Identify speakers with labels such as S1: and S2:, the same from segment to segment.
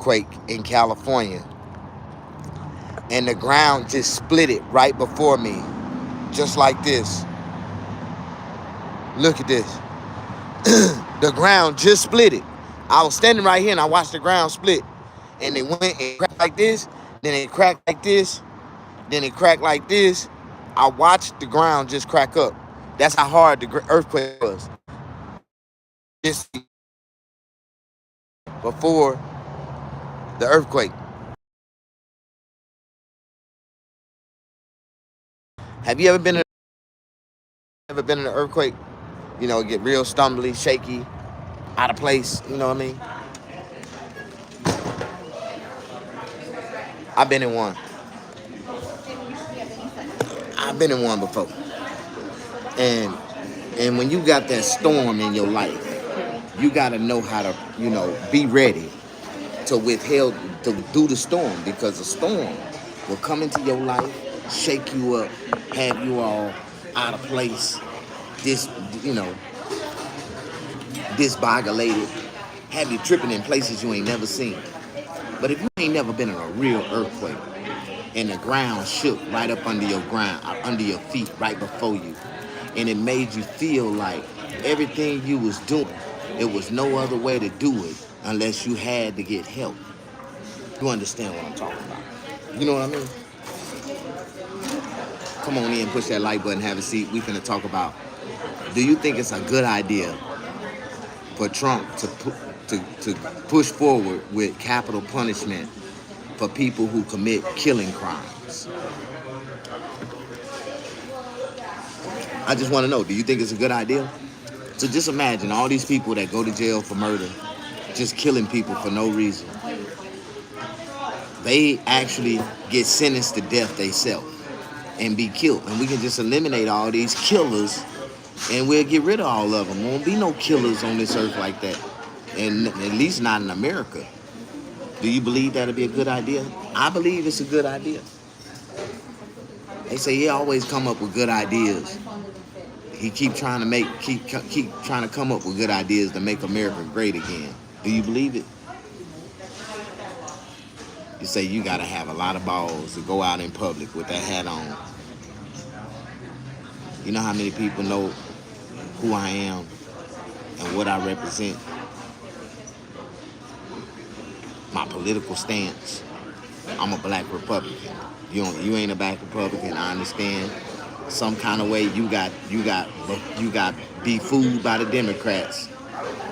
S1: quake in California, and the ground just split it right before me, just like this. Look at this. The ground just split it. I was standing right here and I watched the ground split, and it went and cracked like this, then it cracked like this, then it cracked like this. I watched the ground just crack up. That's how hard the earthquake was. Just before the earthquake. Have you ever been in an earthquake? You know, get real stumbly, shaky, out of place. You know what I mean? I've been in one. I've been in one before. And when you got that storm in your life, you got to know how to, be ready to withhold, to do the storm, because the storm will come into your life, shake you up, have you all out of place, dis, you know, disbogulated, have you tripping in places you ain't never seen. But if you ain't never been in a real earthquake and the ground shook right up under your ground, under your feet, right before you, and it made you feel like everything you was doing, it was no other way to do it unless you had to get help. You understand what I'm talking about? You know what I mean? Come on in, push that like button, have a seat. We finna talk about, do you think it's a good idea for Trump to push forward with capital punishment for people who commit killing crimes? I just want to know, do you think it's a good idea? So just imagine all these people that go to jail for murder, just killing people for no reason. They actually get sentenced to death themselves and be killed. And we can just eliminate all these killers and we'll get rid of all of them. There won't be no killers on this earth like that. And at least not in America. Do you believe that'd be a good idea? I believe it's a good idea. They say he always come up with good ideas. He keep trying to come up with good ideas to make America great again. Do you believe it? You say you gotta have a lot of balls to go out in public with that hat on. You know how many people know who I am and what I represent? My political stance. I'm a black Republican. You ain't a black Republican. I understand. Some kind of way you got be fooled by the Democrats,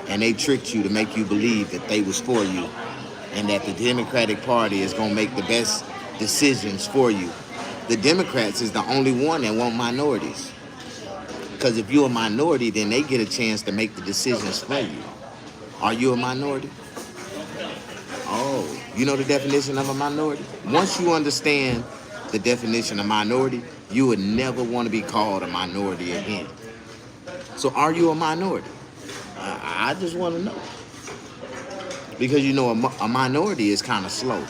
S1: and they tricked you to make you believe that they was for you, and that the Democratic Party is gonna make the best decisions for you. The Democrats is the only one that want minorities, because if you're a minority, then they get a chance to make the decisions for you. Are you a minority? Oh, you know the definition of a minority? Once you understand the definition of minority, you would never want to be called a minority again. So are you a minority? I just want to know. Because a minority is kind of slow.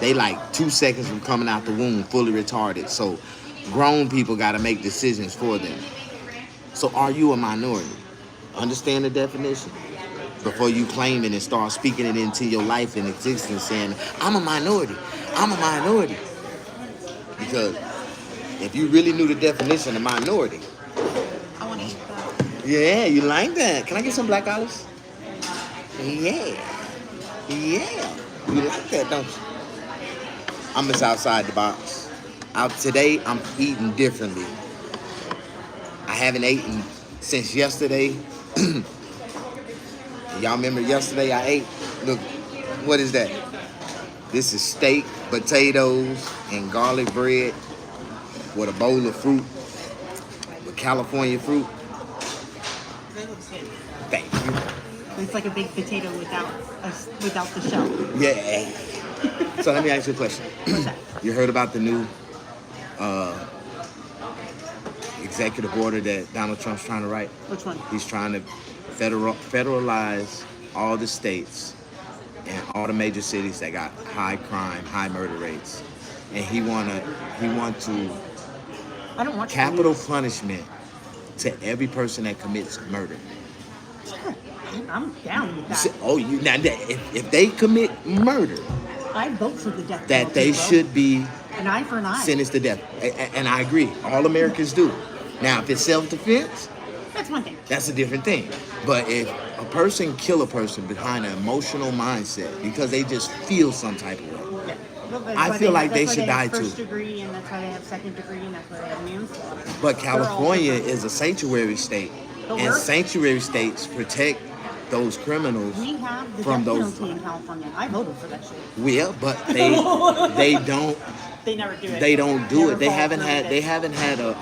S1: They like 2 seconds from coming out the womb fully retarded. So grown people got to make decisions for them. So are you a minority? Understand the definition before you claim it and start speaking it into your life and existence, saying, I'm a minority. I'm a minority. Because if you really knew the definition of minority.
S2: I want to eat that.
S1: Yeah, you like that. Can I get some black olives? Yeah. Yeah. You like that, don't you? I'm just outside the box. Today, I'm eating differently. I haven't eaten since yesterday. Y'all remember yesterday I ate? Look, what is that? This is steak, potatoes, and garlic bread with a bowl of fruit, with California fruit.
S2: That looks good.
S1: Thank you.
S2: It's like a baked potato without the shell.
S1: Yeah. So let me ask you a question.
S2: What's that?
S1: You heard about the new executive order that Donald Trump's trying to write?
S2: Which one?
S1: He's trying to federalize all the states and all the major cities that got high crime, high murder rates, and he want to
S2: I don't watch
S1: capital punishment to every person that commits murder.
S2: I'm down with that.
S1: Oh, you now that if they commit murder,
S2: I vote for the death
S1: that
S2: penalty,
S1: they
S2: bro.
S1: should be
S2: An eye for an eye.
S1: sentenced to death. And I agree. All Americans do. Now, if it's self-defense,
S2: That's one thing.
S1: that's a different thing. But if a person kill a person behind an emotional mindset because they just feel some type of way,
S2: Yeah. Well, that's
S1: I
S2: why
S1: feel like
S2: that's
S1: they
S2: why
S1: should
S2: have
S1: die
S2: first
S1: too.
S2: degree, and that's why they have second degree, and that's why they have manslaughter.
S1: But
S2: They're all
S1: California
S2: different.
S1: is a sanctuary state,
S2: But
S1: and
S2: we're-
S1: sanctuary states protect those criminals
S2: We have the
S1: from
S2: death
S1: those.
S2: penalty in California. I voted for that shit.
S1: Yeah, but they don't
S2: They never do it.
S1: they don't do
S2: Never
S1: it. They
S2: follow
S1: haven't
S2: through
S1: had
S2: with
S1: they
S2: it.
S1: haven't had a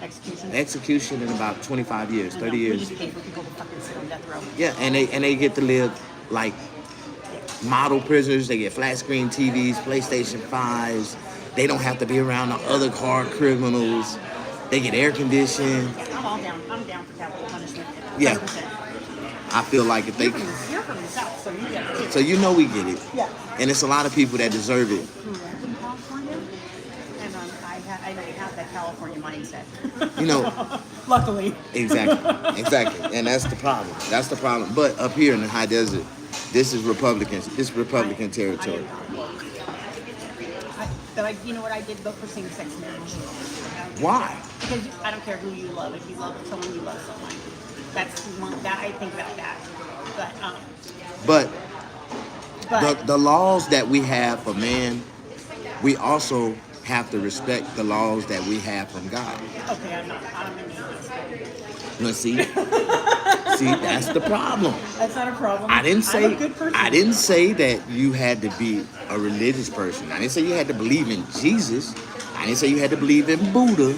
S2: Execution.
S1: execution in about 25 years,
S2: I know.
S1: 30
S2: We
S1: years.
S2: just pay for people to fucking sit on death row.
S1: Yeah, and they get to live like model prisoners. They get flat screen TVs, PlayStation 5s. They don't have to be around the other hard criminals. They get air conditioning.
S2: Yeah, I'm all down. I'm down for capital punishment.
S1: Yeah.
S2: 100%.
S1: I feel like if they
S2: You're from the South, so you get it.
S1: so you know we get it.
S2: Yeah.
S1: And it's a lot of people that deserve it.
S2: Grew up in California, and I don't have that California mindset.
S1: You know,
S2: Luckily.
S1: exactly. And that's the problem. That's the problem. But up here in the high desert, this is Republicans. This is Republican territory.
S2: But you know what? I did vote for same-sex marriage.
S1: Why?
S2: Because I don't care who you love. If you love someone, you love someone. That's one that I think about that.
S1: But
S2: But
S1: the laws that we have for man, we also have to respect the laws that we have from God.
S2: okay, I'm an atheist.
S1: You know, see, that's the problem.
S2: That's not a problem.
S1: I didn't
S2: I'm a good person.
S1: I didn't say that you had to be a religious person. I didn't say you had to believe in Jesus. I didn't say you had to believe in Buddha.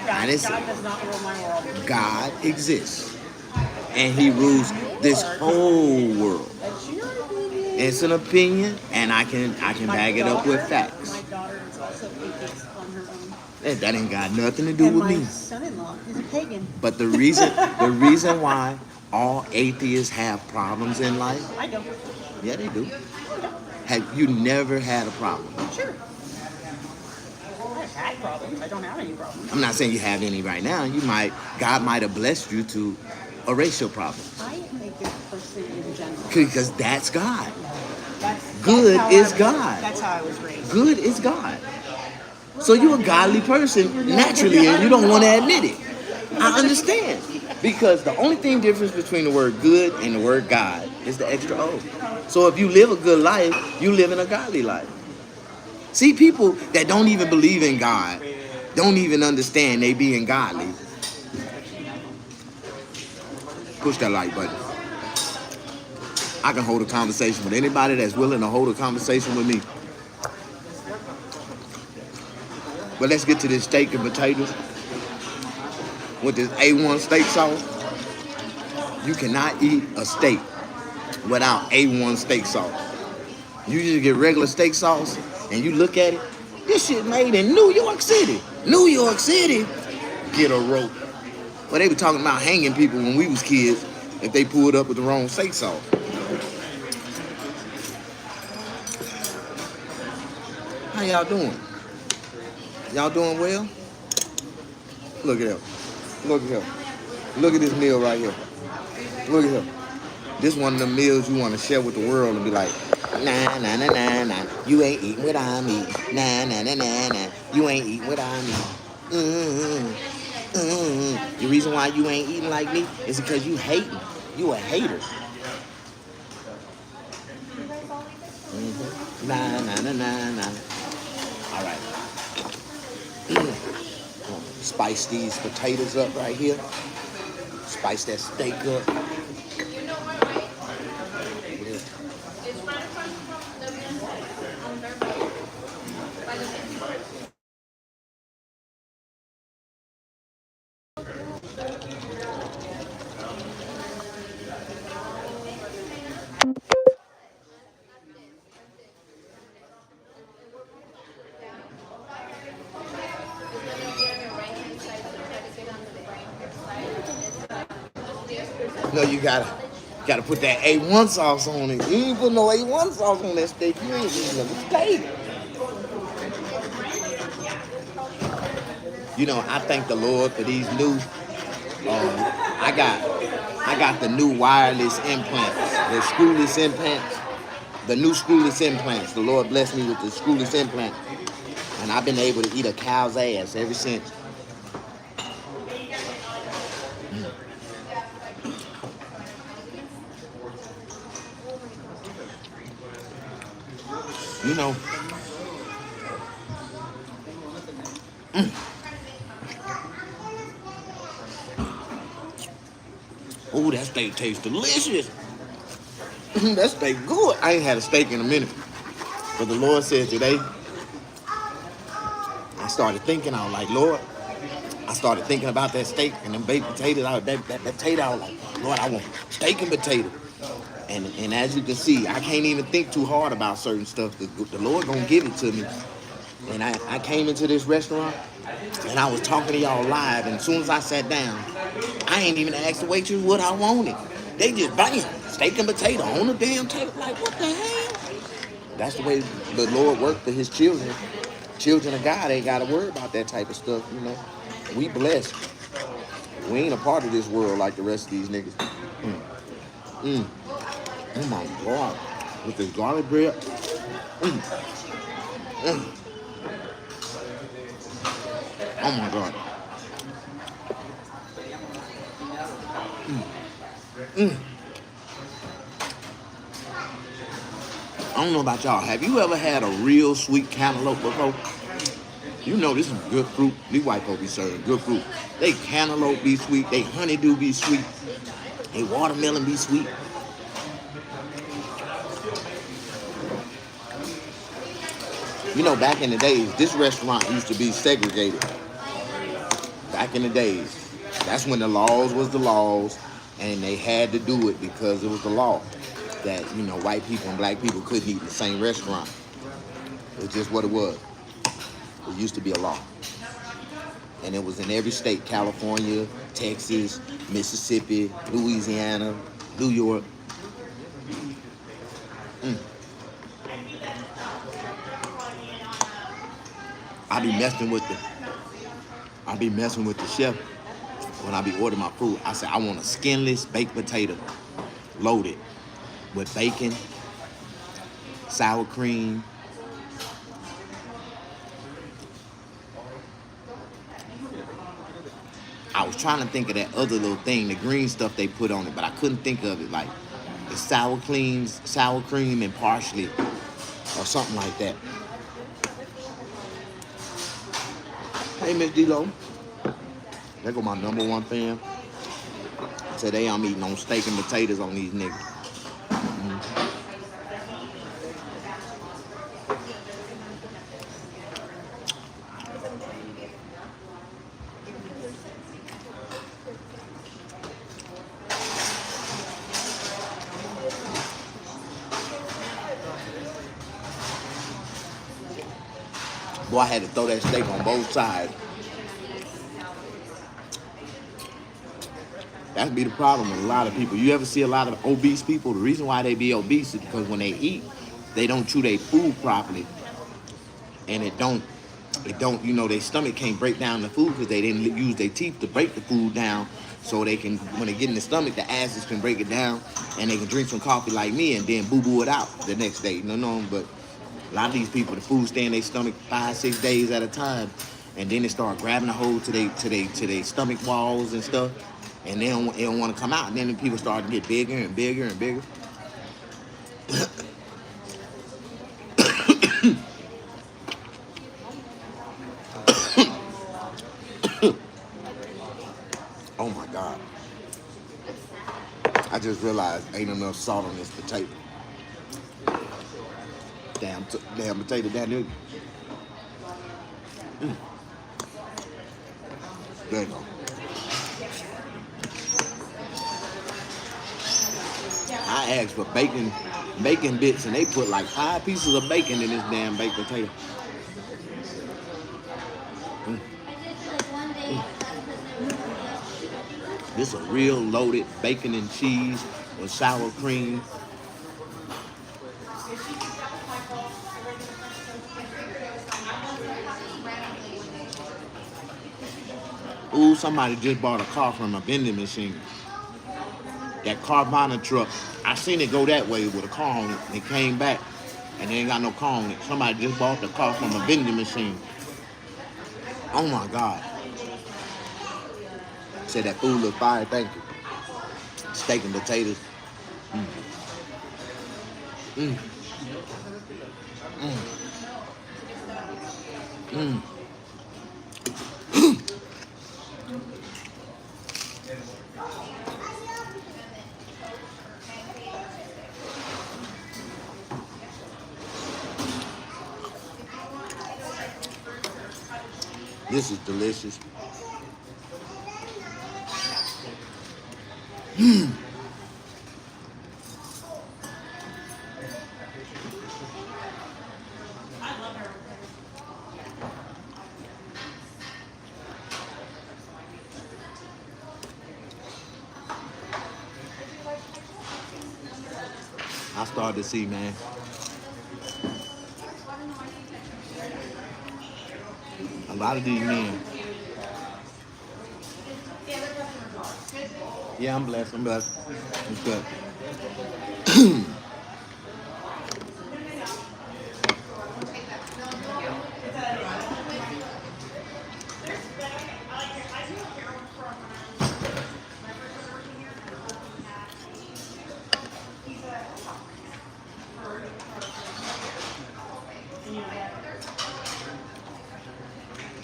S1: I didn't say
S2: God does not rule my world.
S1: God exists, and He rules this whole world.
S2: That's your opinion.
S1: It's an opinion, and I can back it up with facts.
S2: My daughter is also atheist on her own.
S1: That ain't got nothing to do
S2: And
S1: with
S2: my
S1: me.
S2: son-in-law is a pagan.
S1: But the reason why all atheists have problems in life,
S2: I don't.
S1: yeah, they do. Have you never had a problem?
S2: Sure. I've had problems. I don't have any problems.
S1: I'm not saying you have any right now. God might have blessed you to erase your problems.
S2: I am a good person in general.
S1: Because that's God.
S2: That's
S1: Good
S2: how
S1: is
S2: I was-
S1: God.
S2: That's how I was raised.
S1: Good is God. So you're a godly person naturally, and you don't want to admit it. I understand. Because the only thing difference between the word good and the word God is the extra O. So if you live a good life, you live in a godly life. See, people that don't even believe in God, don't even understand they being godly. Push that like button. I can hold a conversation with anybody that's willing to hold a conversation with me. But let's get to this steak and potatoes with this A1 steak sauce. You cannot eat a steak without A1 steak sauce. You just get regular steak sauce and you look at it. This shit made in New York City. New York City. Get a rope. Well, they were talking about hanging people when we was kids if they pulled up with the wrong steak sauce. How y'all doing? Y'all doing well? Look at him. Look at him. Look at this meal right here. Look at him. This one of the meals you want to share with the world and be like, nah, nah, nah, nah, nah. You ain't eating what I'm eating. Nah, nah, nah, nah, nah. You ain't eating what I'm eating. The reason why you ain't eating like me is because you hating. You a hater. Nah, nah, nah, nah, nah. All right. Spice these potatoes up right here. Spice that steak up. No, you gotta put that A1 sauce on it. You ain't put no A1 sauce on that steak. You ain't eating no steak. You know, I thank the Lord for these new I got I got the new wireless implants, the screwless implants, the new screwless implants. The Lord blessed me with the screwless implant, and I've been able to eat a cow's ass ever since. You know, oh, that steak tastes delicious. That steak good. I ain't had a steak in a minute, but the Lord said today, I started thinking, I was like, Lord, I started thinking about that steak and them baked potatoes. That potato, I was like, Lord, I want steak and potato. And as you can see, I can't even think too hard about certain stuff. The Lord gonna give it to me. And I came into this restaurant and I was talking to y'all live. And as soon as I sat down, I ain't even asked the waitress what I wanted. They just bam, steak and potato on the damn table. Like, what the hell? That's the way the Lord worked for his children. Children of God ain't got to worry about that type of stuff, you know. We blessed. We ain't a part of this world like the rest of these niggas. Mm. Mm. Oh my God. With this garlic bread. Mm. Mm. Oh my God. Mm. Mm. I don't know about y'all. Have you ever had a real sweet cantaloupe before? You know this is good fruit. These white folks be serving good fruit. They cantaloupe be sweet. They honeydew be sweet. They watermelon be sweet. You know, back in the days, this restaurant used to be segregated. Back in the days. That's when the laws was the laws, and they had to do it because it was the law that, you know, white people and black people couldn't eat in the same restaurant. It's just what it was. It used to be a law. And it was in every state: California, Texas, Mississippi, Louisiana, New York. Mm. I be messing with the chef when I be ordering my food. I say I want a skinless baked potato, loaded with bacon, sour cream. I was trying to think of that other little thing, the green stuff they put on it, but I couldn't think of it. Like the sour cream and parsley, or something like that. Hey, Miss D-Lo. There go my number one fan. Today I'm eating on steak and potatoes on these niggas. Mm. Boy, I had to throw that steak on both sides. That'd be the problem with a lot of people. You ever see a lot of obese people? The reason why they be obese is because when they eat, they don't chew their food properly, and you know, their stomach can't break down the food because they didn't use their teeth to break the food down, so they can, when they get in the stomach, the acids can break it down, and they can drink some coffee like me and then boo-boo it out the next day. No, but a lot of these people, the food stay in their stomach 5-6 days at a time, and then they start grabbing a hold to their stomach walls and stuff, and they don't want to come out. And then the people start to get bigger and bigger and bigger. Oh my God. I just realized ain't enough salt on this potato. Damn potato down there. Mm. There you go. I asked for bacon bits, and they put like 5 pieces of bacon in this damn baked potato. Mm. Mm. This a real loaded bacon and cheese with sour cream. Ooh, somebody just bought a car from a vending machine. That Carvana truck, I seen it go that way with a car on it, and it came back, and they ain't got no car on it. Somebody just bought the car from a vending machine. Oh my God. Said that food look fire, thank you. Steak and potatoes. Mm, mm, mm. This is delicious. I started to see, man. A lot of these men. Yeah, I'm blessed. I'm blessed. It's good.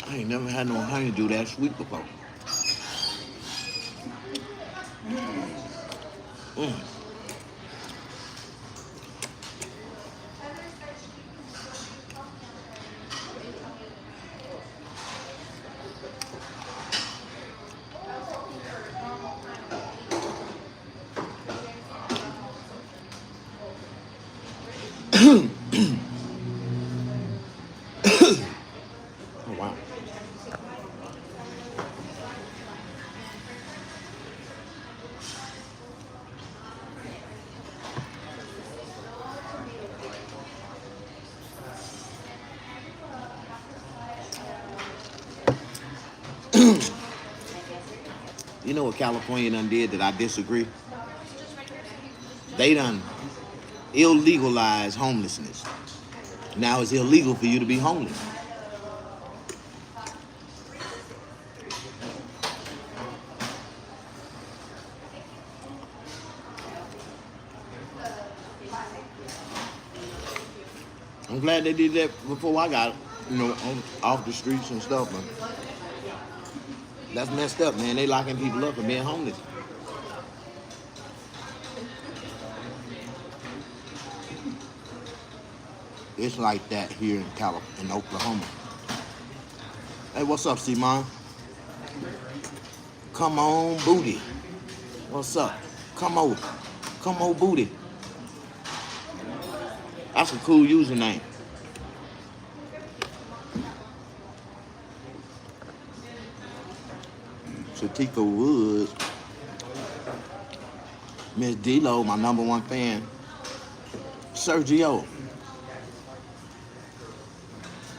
S1: I ain't never had no honey do that sweet before. Mm. Oh wow. You know what California done did that I disagree? They done illegalized homelessness. Now it's illegal for you to be homeless. I'm glad they did that before I got, off the streets and stuff. But that's messed up, man. They locking people up for being homeless. It's like that here in Oklahoma. Hey, what's up, Simon? Come on, booty. What's up? Come on. Come on, booty. That's a cool username. Shatika Woods. Miss D-Lo, my #1 fan. Sergio,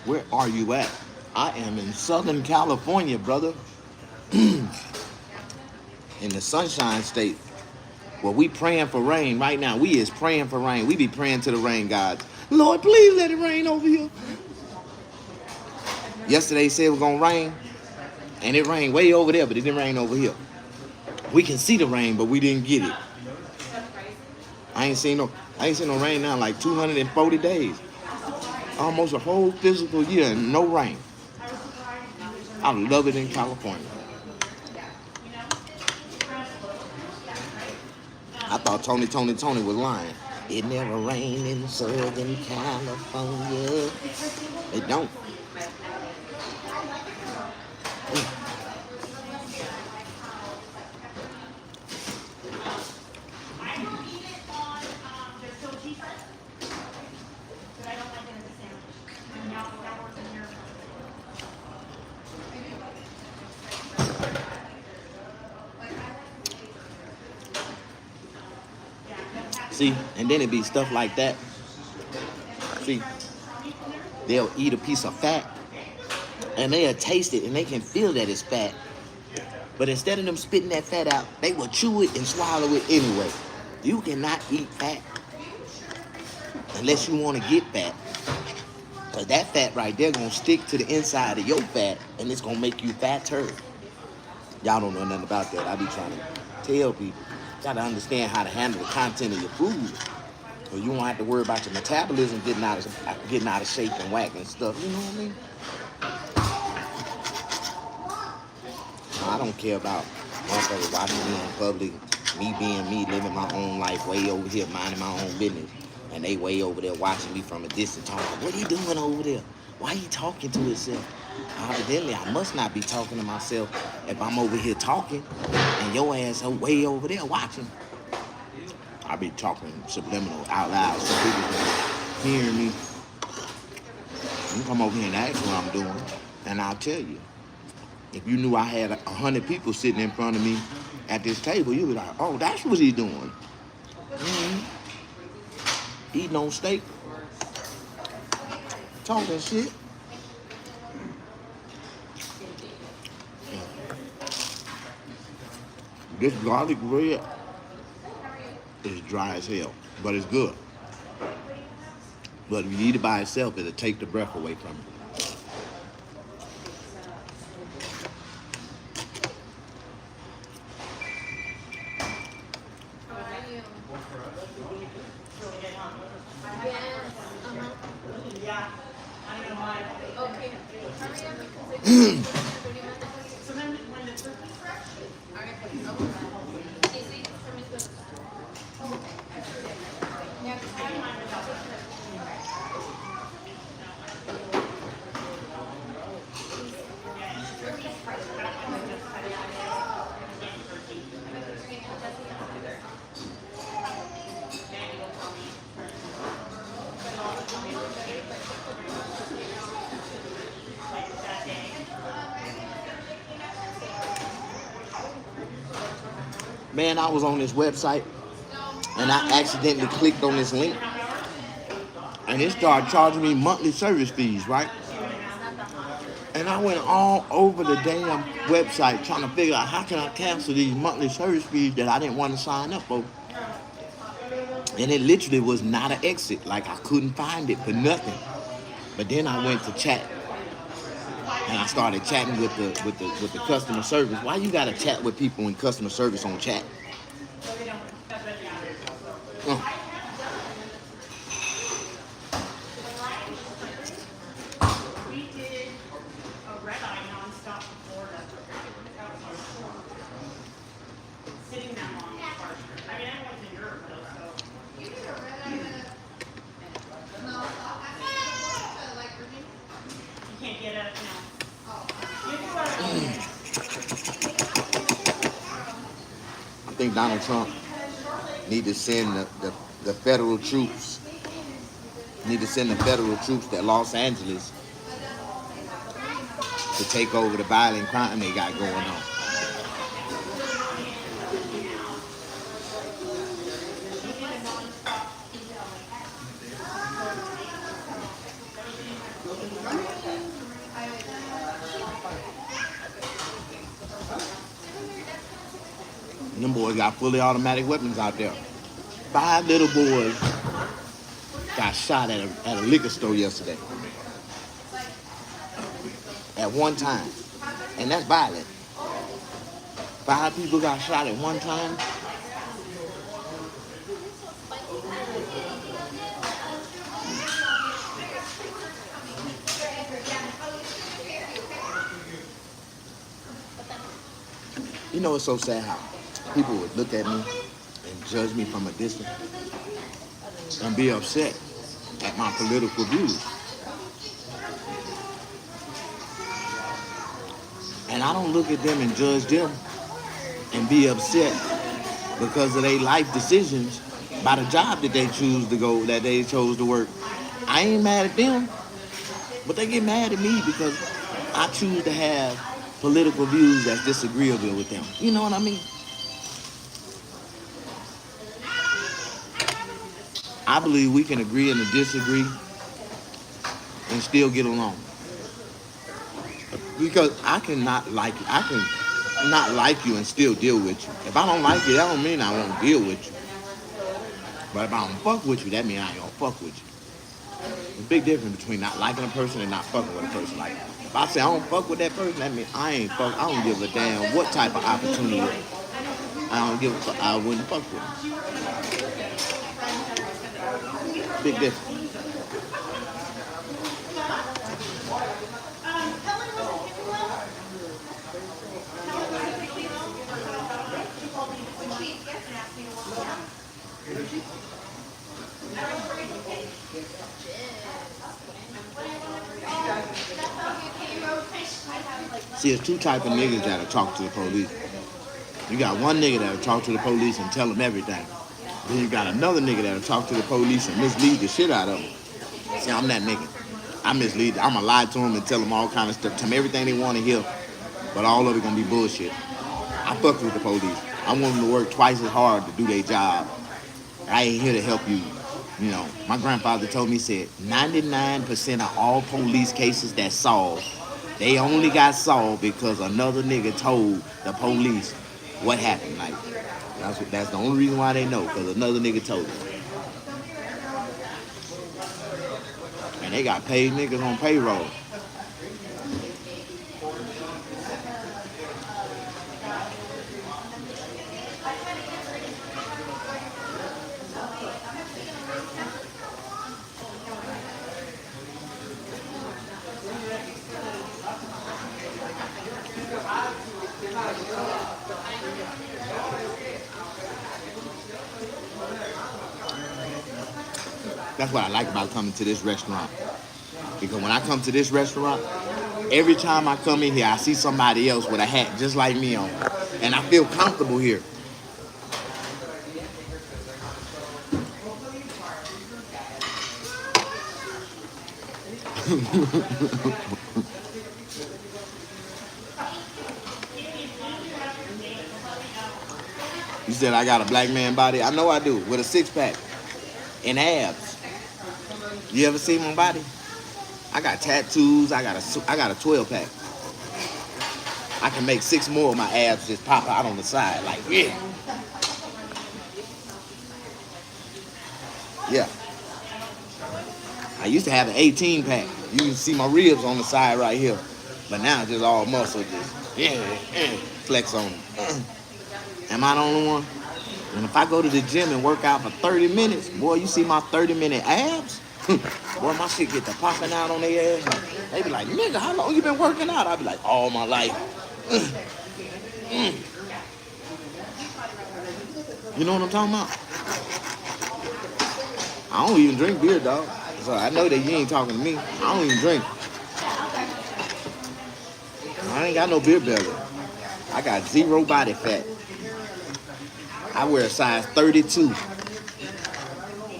S1: where are you at? I am in Southern California, brother. In the Sunshine State. Well, we praying for rain right now. We is praying for rain. We be praying to the rain gods. Lord, please let it rain over here. Yesterday said it was gonna rain, and it rained way over there, but it didn't rain over here. We can see the rain, but we didn't get it. I ain't seen no rain now in like 240 days. Almost a whole physical year and no rain. I love it in California. I thought Tony was lying. It never rained in Southern California. It don't. See, and then it be stuff like that. See, they'll eat a piece of fat, and they'll taste it, and they can feel that it's fat, But instead of them spitting that fat out, they will chew it and swallow it anyway. You cannot eat fat unless you want to get fat. Because that fat right there going to stick to the inside of your fat and it's going to make you fatter. Y'all don't know nothing about that. I be trying to tell people. You got to understand how to handle the content of your food. So you won't have to worry about your metabolism getting out of shape and whack and stuff. You know what I mean? I don't care about motherfuckers watching me in public, me being me, living my own life, way over here, minding my own business. And they way over there watching me from a distance, talking, what he doing over there? Why he talking to himself? Evidently, I must not be talking to myself if I'm over here talking and your ass are way over there watching. I be talking subliminal out loud so people can hear me. You come over here and ask what I'm doing, and I'll tell you. If you knew I had 100 people sitting in front of me at this table, you'd be like, oh, that's what he's doing. Eating on steak. Talking shit. This garlic bread is dry as hell, but it's good. But if you eat it by itself, it'll take the breath away from it. Man, I was on this website and I accidentally clicked on this link and it started charging me monthly service fees, right? And I went all over the damn website trying to figure out how can I cancel these monthly service fees that I didn't want to sign up for. And it literally was not an exit. Like I couldn't find it for nothing. But then I went to chat and I started chatting with the customer service. Why you gotta chat with people in customer service on chat? I think Donald Trump need to send the federal troops, to Los Angeles to take over the violent crime they got going on. And them boys got fully automatic weapons out there. 5 little boys got shot at a liquor store yesterday. At one time. And that's violent. 5 people got shot at one time. You know, it's so sad how people would look at me and judge me from a distance and be upset at my political views. And I don't look at them and judge them and be upset because of their life decisions by the job that they chose to work. I ain't mad at them, but they get mad at me because I choose to have political views that's disagreeable with them. You know what I mean? I believe we can agree and disagree and still get along. Because I cannot like it. not like you and still deal with you. If I don't like you, that don't mean I won't deal with you. But if I don't fuck with you, that means I ain't gonna fuck with you. There's a big difference between not liking a person and not fucking with a person. Like, if I say I don't fuck with that person, that means I ain't fuck. I don't give a damn what type of opportunity. I don't give a fuck. I wouldn't fuck with them. Big difference. See, there's two type of niggas that'll talk to the police. You got one nigga that'll talk to the police and tell them everything. Then you got another nigga that'll talk to the police and mislead the shit out of them. See, I'm that nigga. I mislead. I'm gonna lie to them and tell them all kind of stuff. Tell them everything they want to hear, but all of it gonna be bullshit. I fuck with the police. I want them to work twice as hard to do their job. I ain't here to help you. You know, my grandfather told me, said 99% of all police cases that solved, they only got solved because another nigga told the police what happened. Like, that's the only reason why they know, because another nigga told them. And they got paid niggas on payroll. That's what I like about coming to this restaurant. Because when I come to this restaurant, every time I come in here, I see somebody else with a hat just like me on. And I feel comfortable here. You said I got a black man body? I know I do, with a six-pack and abs. You ever see my body? I got tattoos. I got a 12-pack. I can make 6 more of my abs just pop out on the side. Like, yeah. Yeah. I used to have an 18-pack. You can see my ribs on the side right here. But now it's just all muscle. Just, flex on them. Am I the only one? And if I go to the gym and work out for 30 minutes, boy, you see my 30-minute abs? Boy, my shit get to popping out on their ass. They be like, nigga, how long you been working out? I be like, all my life. You know what I'm talking about? I don't even drink beer, dog. So I know that you ain't talking to me. I don't even drink. I ain't got no beer belly. I got 0 body fat. I wear a size 32.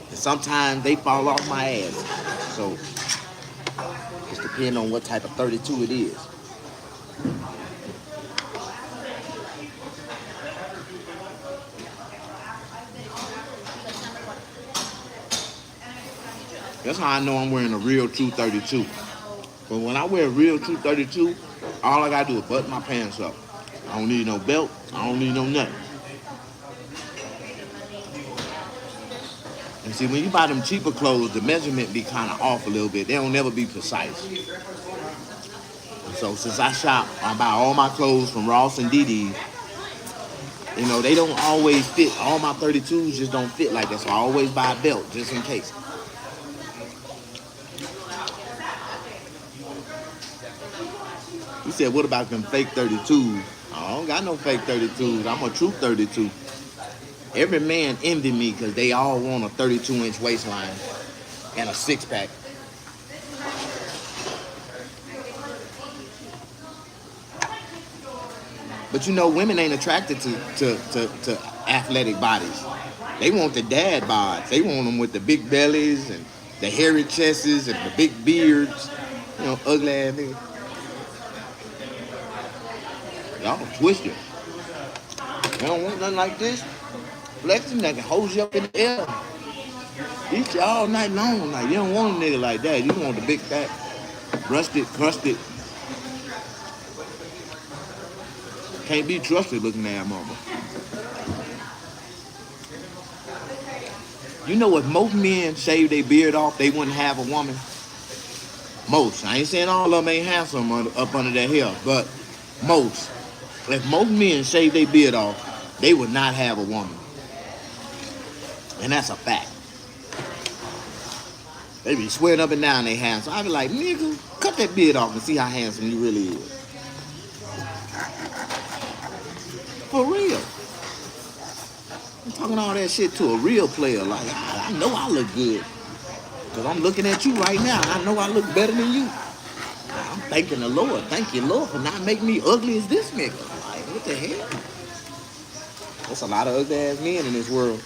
S1: And sometimes they fall off my ass. So it's depending on what type of 32 it is. That's how I know I'm wearing a real true 32. But when I wear a real true 32, all I gotta do is button my pants up. I don't need no belt. I don't need no nothing. And see, when you buy them cheaper clothes, the measurement be kind of off a little bit. They don't never be precise. And so since I buy all my clothes from Ross and DD's, you know, they don't always fit. All my 32s just don't fit like that. So I always buy a belt just in case. He said, what about them fake 32s? I don't got no fake 32s. I'm a true 32. Every man envy me because they all want a 32-inch waistline and a 6-pack. But you know, women ain't attracted to athletic bodies. They want the dad bods. They want them with the big bellies and the hairy chests and the big beards. You know, ugly ass niggas. Y'all twisted. They don't want nothing like this. Flexing that can hold you up in the air. Eat you all night long. Like, you don't want a nigga like that. You want the big fat, rusted, crusted Can't be trusted looking at mama. You know, if most men shave their beard off, they wouldn't have a woman. Most. I ain't saying all of them ain't handsome up under their hair, but most. If most men shave their beard off, they would not have a woman. And that's a fact. They be swearing up and down they handsome. I be like, nigga, cut that beard off and see how handsome you really is. For real. I'm talking all that shit to a real player. Like, I know I look good. Because I'm looking at you right now. I know I look better than you. I'm thanking the Lord. Thank you, Lord, for not making me ugly as this nigga. Like, what the hell? There's a lot of ugly ass men in this world.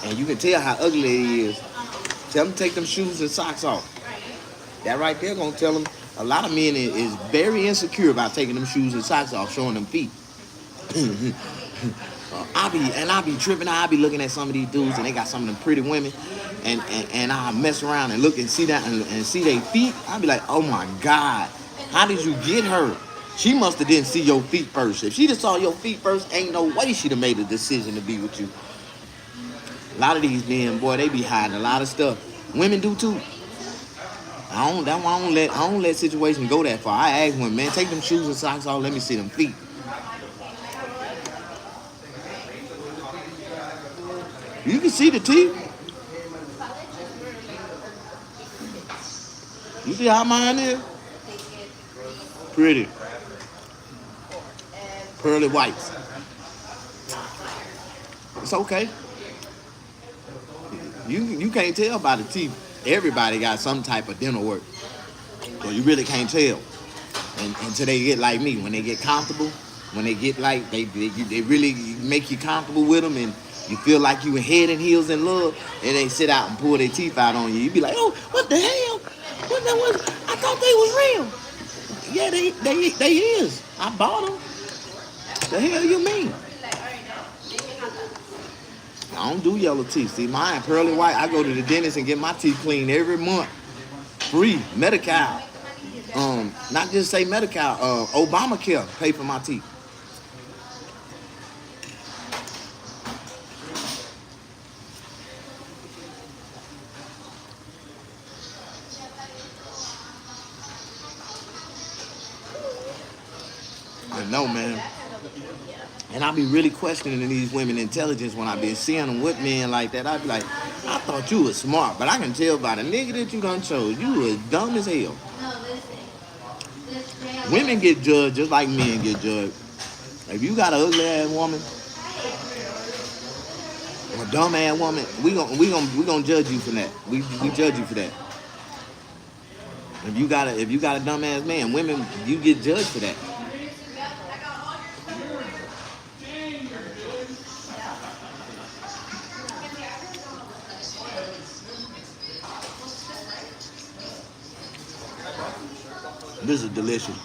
S1: And you can tell how ugly he is. Tell them to take them shoes and socks off. That right there gonna tell them a lot of men is very insecure about taking them shoes and socks off, showing them feet. I be tripping. I be looking at some of these dudes and they got some of them pretty women, and I mess around and look and see that and see their feet. I be like, oh my God, how did you get her? She must have didn't see your feet first. If she just saw your feet first, ain't no way she'd have made a decision to be with you. A lot of these men, boy, they be hiding a lot of stuff. Women do too. That's why I don't let situations go that far. I ask women, man, take them shoes and socks off. Let me see them feet. You can see the teeth. You see how mine is? Pretty. Pearly whites. It's okay. You can't tell by the teeth. Everybody got some type of dental work. So you really can't tell. Until they get like me. When they get comfortable, when they get like, they really make you comfortable with them and you feel like you head and heels in love, and they sit out and pull their teeth out on you. You be like, oh, what the hell? What that was? I thought they was real. Yeah, they is. I bought them. The hell you mean? I don't do yellow teeth. See, mine pearly white. I go to the dentist and get my teeth cleaned every month. Free. Medi-Cal. Not just say Medi-Cal. Obamacare pay for my teeth. I know, man. And I be really questioning these women intelligence when I be seeing them with men like that. I be like, I thought you was smart, but I can tell by the nigga that you done chose, you was dumb as hell. Women get judged just like men get judged. If you got an ugly ass woman or a dumb ass woman, we gonna judge you for that. We judge you for that. If you got a dumb ass man, women, you get judged for that. This is delicious.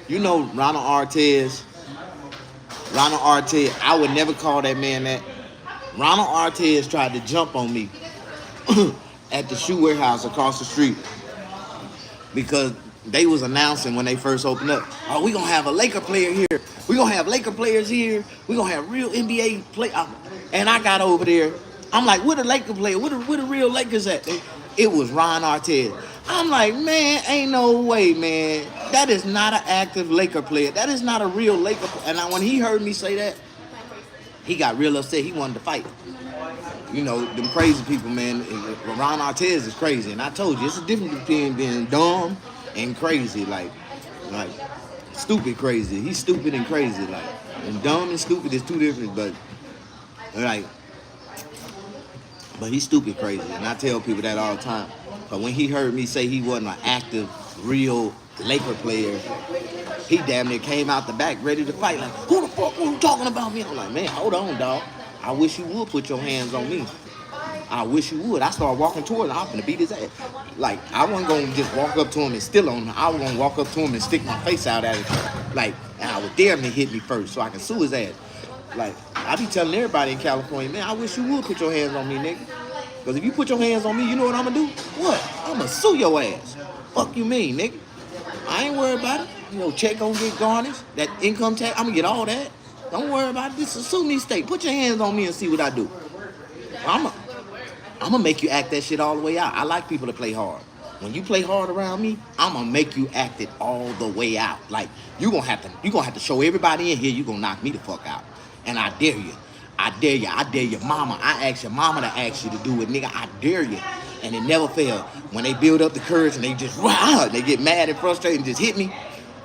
S1: You know Ronald Artez, I would never call that man that. Ronald Artez tried to jump on me at the shoe warehouse across the street because they was announcing when they first opened up, oh, we gonna have a Laker player here. We gonna have Laker players here. We gonna have real NBA play. And I got over there. I'm like, where the Laker player? Where the real Lakers at? It was Ron Artez. I'm like, man, ain't no way, man. That is not an active Laker player. That is not a real Laker player. And when he heard me say that, he got real upset. He wanted to fight. You know, them crazy people, man. Ron Artez is crazy. And I told you, it's a difference between being dumb and crazy. Like stupid crazy. He's stupid and crazy. Like, and dumb and stupid is two different, but he's stupid crazy. And I tell people that all the time. But when he heard me say he wasn't an active, real Laker player, he damn near came out the back ready to fight. Like, who the fuck was talking about me? I'm like, man, hold on, dog. I wish you would put your hands on me. I wish you would. I started walking towards him. I'm gonna beat his ass. Like, I wasn't gonna just walk up to him and steal on him. I was gonna walk up to him and stick my face out at him. Like, and I would dare him to hit me first so I can sue his ass. Like, I be telling everybody in California, man, I wish you would put your hands on me, nigga. Because if you put your hands on me, you know what I'm gonna do? What? I'm gonna sue your ass. Fuck you mean, nigga? I ain't worried about it. You know, check gonna get garnished. That income tax, I'm gonna get all that. Don't worry about it. This is sue me state. Put your hands on me and see what I do. I'm gonna make you act that shit all the way out. I like people to play hard. When you play hard around me, I'm gonna make you act it all the way out. Like you gonna have to show everybody in here you gonna knock me the fuck out. And I dare you. I dare you. I dare your mama. I ask your mama to ask you to do it, nigga. I dare you. And it never fails. When they build up the courage and they just they get mad and frustrated and just hit me,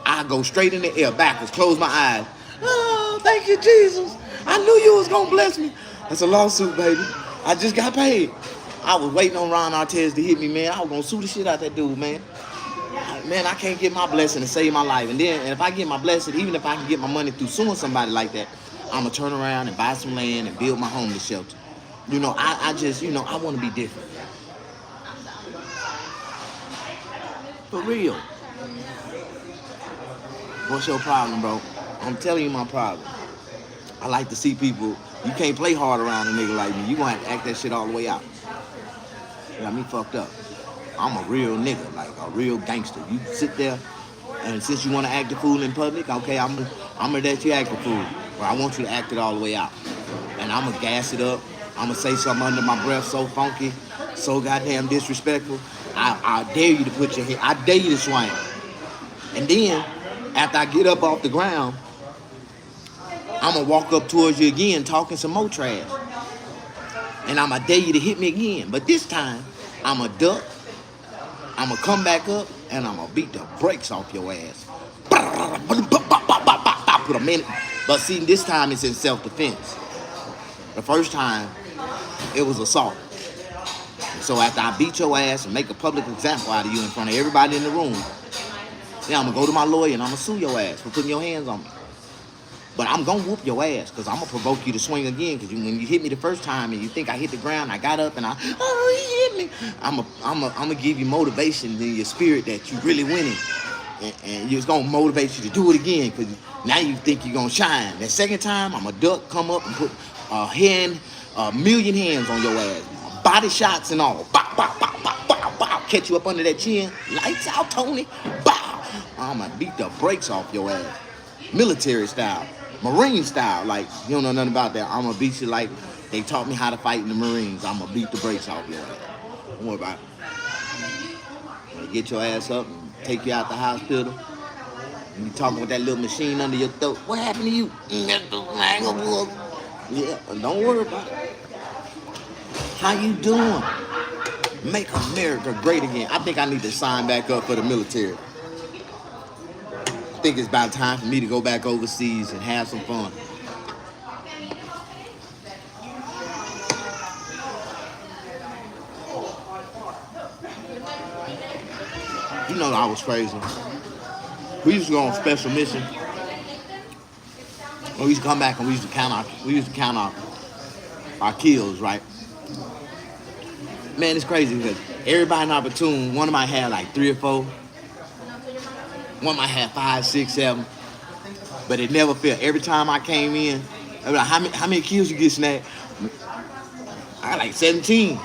S1: I go straight in the air backwards, close my eyes. Oh, thank you, Jesus. I knew you was gonna bless me. That's a lawsuit, baby. I just got paid. I was waiting on Ron Artez to hit me, man. I was gonna sue the shit out that dude, man. Man, I can't get my blessing to save my life. And if I get my blessing, even if I can get my money through suing somebody like that, I'm gonna turn around and buy some land and build my homeless shelter. You know, I just, you know, I want to be different. For real. What's your problem, bro? I'm telling you my problem. I like to see people. You can't play hard around a nigga like me. You gonna have to act that shit all the way out. Got me fucked up. I'm a real nigga, like a real gangster. You sit there, and since you want to act the fool in public, okay, I'm gonna let you act the fool. But I want you to act it all the way out. And I'm gonna gas it up. I'm gonna say something under my breath so funky, so goddamn disrespectful. I dare you to put your head. I dare you to swing. And then, after I get up off the ground, I'm gonna walk up towards you again talking some more trash. And I'm gonna dare you to hit me again. But this time, I'm gonna duck, I'm gonna come back up, and I'm gonna beat the brakes off your ass. Put a minute. But see, this time it's in self-defense. The first time, it was assault. And so after I beat your ass and make a public example out of you in front of everybody in the room, then I'm gonna go to my lawyer and I'm gonna sue your ass for putting your hands on me. But I'm gonna whoop your ass because I'm gonna provoke you to swing again. Because when you hit me the first time and you think I hit the ground, I got up and he hit me. I'm gonna give you motivation in your spirit that you really winning, and it's gonna motivate you to do it again because now you think you're gonna shine. That second time, I'm gonna duck, come up and put a million hands on your ass, body shots and all. Bow, bow, bow, bow, bow, bow. Catch you up under that chin. Lights out, Tony. Bow. I'm gonna beat the brakes off your ass, military style. Marine style, like you don't know nothing about that. I'm gonna beat you like they taught me how to fight in the Marines. I'm gonna beat the brakes off your ass. Don't worry about it. I'm gonna get your ass up and take you out the hospital. And you talking with that little machine under your throat. What happened to you? Yeah, don't worry about it. How you doing? Make America great again. I think I need to sign back up for the military. I think it's about time for me to go back overseas and have some fun. You know I was crazy. We used to go on special mission. We used to come back and we used to count our kills, right? Man, it's crazy because everybody in our platoon, one of my had like 3 or 4. One might have 5, 6, 7, but it never failed. Every time I came in, I was like, how many kills you get, Snack? I got like 17.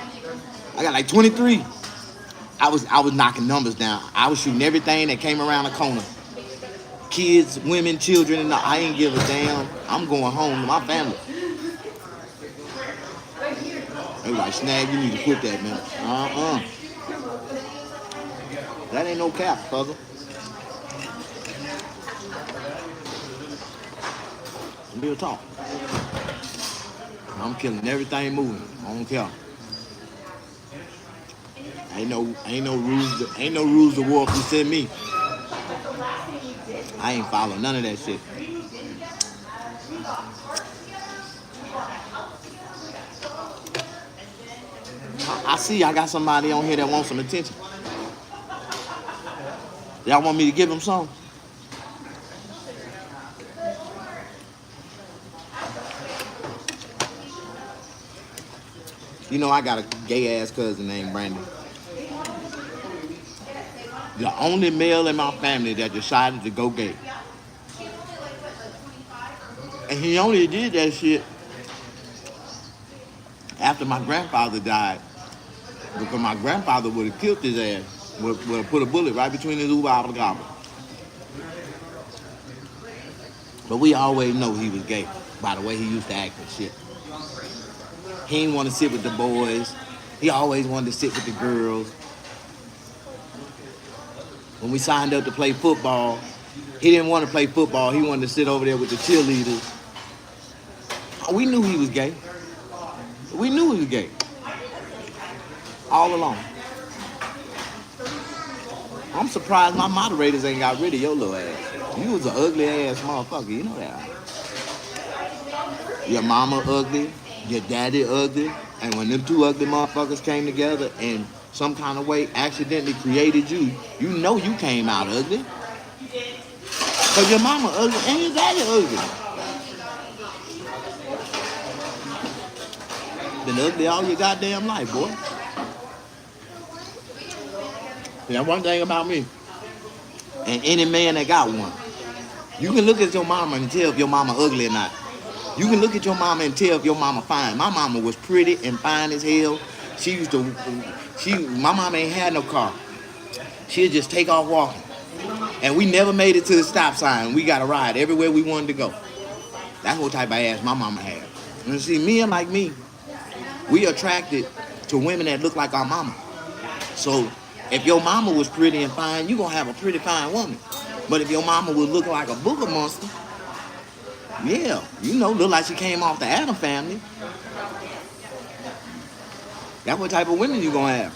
S1: I got like 23. I was knocking numbers down. I was shooting everything that came around the corner. Kids, women, children, and I ain't give a damn. I'm going home to my family. They were like, Snag, you need to quit that, man. That ain't no cap, brother. Real talk. I'm killing everything moving. I don't care. Ain't no rules to war if you send me. I ain't following none of that shit. I see I got somebody on here that wants some attention. Y'all want me to give them some? You know I got a gay ass cousin named Brandon. The only male in my family that decided to go gay. And he only did that shit after my grandfather died. Because my grandfather would have killed his ass. Would have put a bullet right between his uvula gobble. But we always know he was gay by the way he used to act and shit. He didn't want to sit with the boys. He always wanted to sit with the girls. When we signed up to play football, he didn't want to play football. He wanted to sit over there with the cheerleaders. We knew he was gay. We knew he was gay. All along. I'm surprised my moderators ain't got rid of your little ass. You was an ugly ass motherfucker. You know that. Your mama ugly. Your daddy ugly. And when them two ugly motherfuckers came together and some kind of way accidentally created you, you know you came out ugly. Cause your mama ugly and your daddy ugly. Been ugly all your goddamn life, boy. And that's one thing about me. And any man that got one. You can look at your mama and tell if your mama ugly or not. You can look at your mama and tell if your mama fine. My mama was pretty and fine as hell. My mama ain't had no car. She'd just take off walking. And we never made it to the stop sign. We got a ride everywhere we wanted to go. That's what type of ass my mama had. And see, men like me, we attracted to women that look like our mama. So if your mama was pretty and fine, you gonna have a pretty fine woman. But if your mama was looking like a booger monster, yeah, you know, look like she came off the Adam family. That's what type of women you gonna have.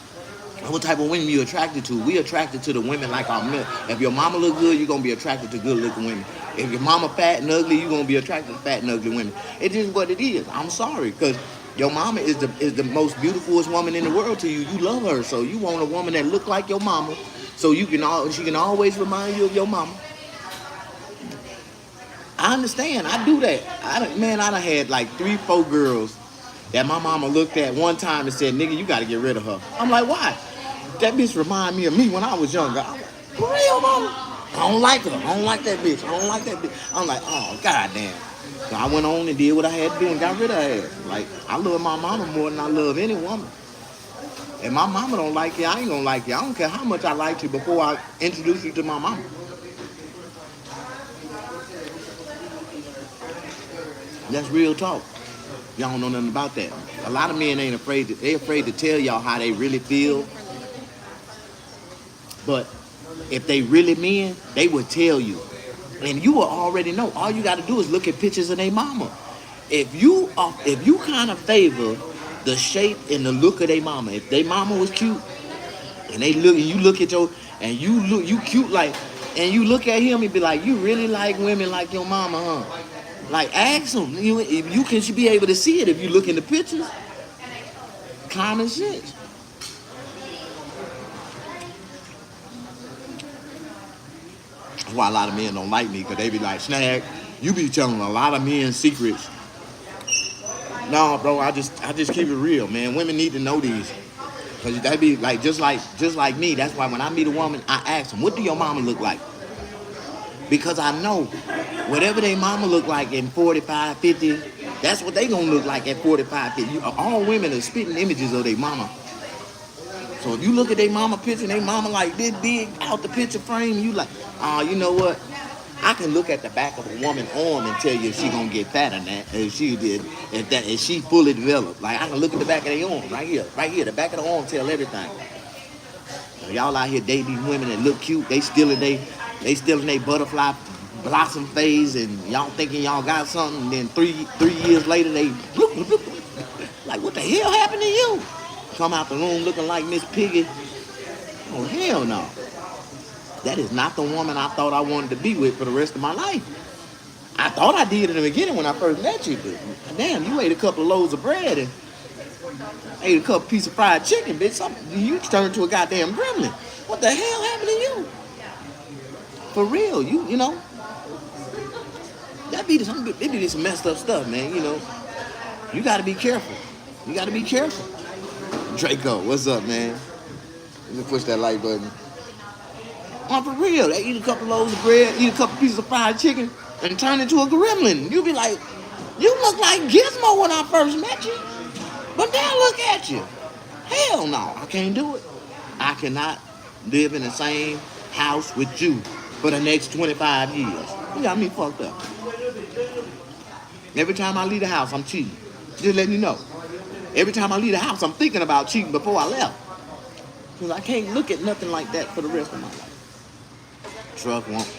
S1: That's what type of women you attracted to. We attracted to the women like our men. If your mama look good, you're gonna be attracted to good looking women. If your mama fat and ugly, you're gonna be attracted to fat and ugly women. It is what it is. I'm sorry, because your mama is the most beautifulest woman in the world to you. You love her, so you want a woman that look like your mama, so she can always remind you of your mama. I understand. I do that. I done had like 3-4 girls that my mama looked at one time and said, "Nigga, you got to get rid of her." I'm like, "Why?" That bitch remind me of me when I was younger. I'm like, "For real, mama? I don't like her. I don't like that bitch. I don't like that bitch." I'm like, "Oh, goddamn." So I went on and did what I had to do and got rid of her ass. Like, I love my mama more than I love any woman. If my mama don't like you, I ain't gonna like you. I don't care how much I liked you before I introduce you to my mama. That's real talk. Y'all don't know nothing about that. A lot of men ain't afraid they afraid to tell y'all how they really feel. But if they really men, they would tell you. And you will already know. All you gotta do is look at pictures of their mama. If you kind of favor the shape and the look of their mama, if their mama was cute, and you look at you cute like, and you look at him and be like, you really like women like your mama, huh? Like, ask them. You can be able to see it if you look in the pictures. Common sense. That's why a lot of men don't like me, because they be like, "Snag, you be telling a lot of men secrets." No, bro, I just keep it real, man. Women need to know these. Because they be like, just like me. That's why when I meet a woman, I ask them, "What do your mama look like?" Because I know whatever their mama look like in 45, 50, that's what they gonna look like at 45, 50. All women are spitting images of their mama. So if you look at their mama picture and their mama like this big out the picture frame, you like, you know what? I can look at the back of a woman's arm and tell you if she gonna get fat or not, if she fully developed. Like, I can look at the back of their arm, right here, the back of the arm tell everything. So y'all out here dating these women that look cute, they still in they butterfly blossom phase, and y'all thinking y'all got something, and then three years later they like, what the hell happened to you? Come out the room looking like Miss Piggy. Oh, hell no. That is not the woman I thought I wanted to be with for the rest of my life. I thought I did in the beginning when I first met you, but damn, you ate a couple of loaves of bread and ate a couple pieces of fried chicken, bitch. You turned to a goddamn gremlin. What the hell happened to you? For real, you know. It be some messed up stuff, man, you know. You gotta be careful. You gotta be careful. Draco, what's up, man? Let me push that like button. For real, they eat a couple loaves of bread, eat a couple pieces of fried chicken, and turn into a gremlin. You be like, you look like Gizmo when I first met you, but now look at you. Hell no, I can't do it. I cannot live in the same house with you for the next 25 years. You got me fucked up. Every time I leave the house, I'm cheating. Just letting you know. Every time I leave the house, I'm thinking about cheating before I left. Because I can't look at nothing like that for the rest of my life. Truck won't.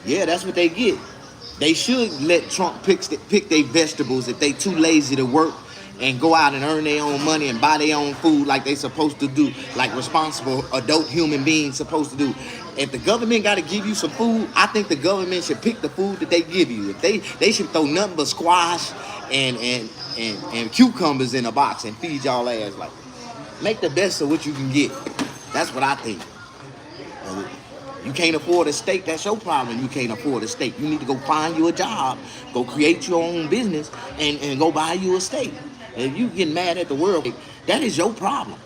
S1: Yeah, that's what they get. They should let Trump pick their vegetables if they too lazy to work and go out and earn their own money and buy their own food like they supposed to do, like responsible adult human beings supposed to do. If the government got to give you some food, I think the government should pick the food that they give you. If they should throw nothing but squash and cucumbers in a box and feed y'all ass like that. Make the best of what you can get. That's what I think. You can't afford a steak, that's your problem. You can't afford a steak. You need to go find you a job, go create your own business, and go buy you a steak. If you get mad at the world, that is your problem.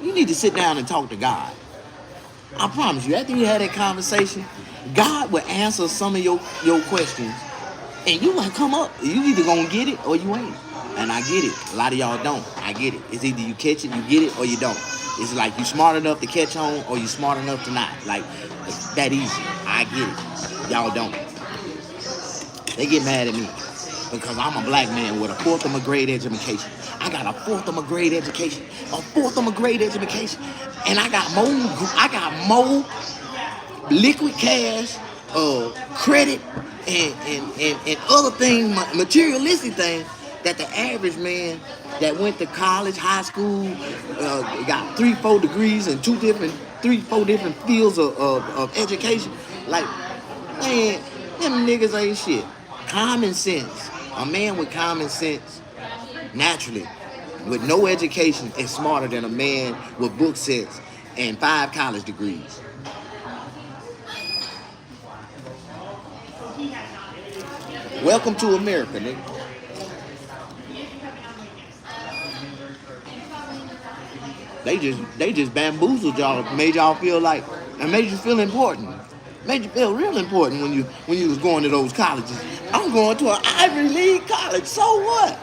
S1: You need to sit down and talk to God. I promise you, after you have that conversation, God will answer some of your questions. And you might come up. You either gonna get it or you ain't. And I get it. A lot of y'all don't. I get it. It's either you catch it, you get it, or you don't. It's like you smart enough to catch on or you smart enough to not. Like, it's that easy. I get it. Y'all don't. They get mad at me because I'm a black man with a fourth of a grade education. I got a fourth of a grade education. A fourth of a grade education. And I got more liquid cash, credit, and other things, materialistic things that the average man that went to college, high school, got 3-4 degrees in 3-4 different fields of education. Like, man, them niggas ain't shit. Common sense. A man with common sense, naturally, with no education, is smarter than a man with book sense and 5 college degrees. Welcome to America, nigga. They just bamboozled y'all, made y'all feel like, and made you feel important. Made you feel real important when you was going to those colleges. I'm going to an Ivy League college, so what?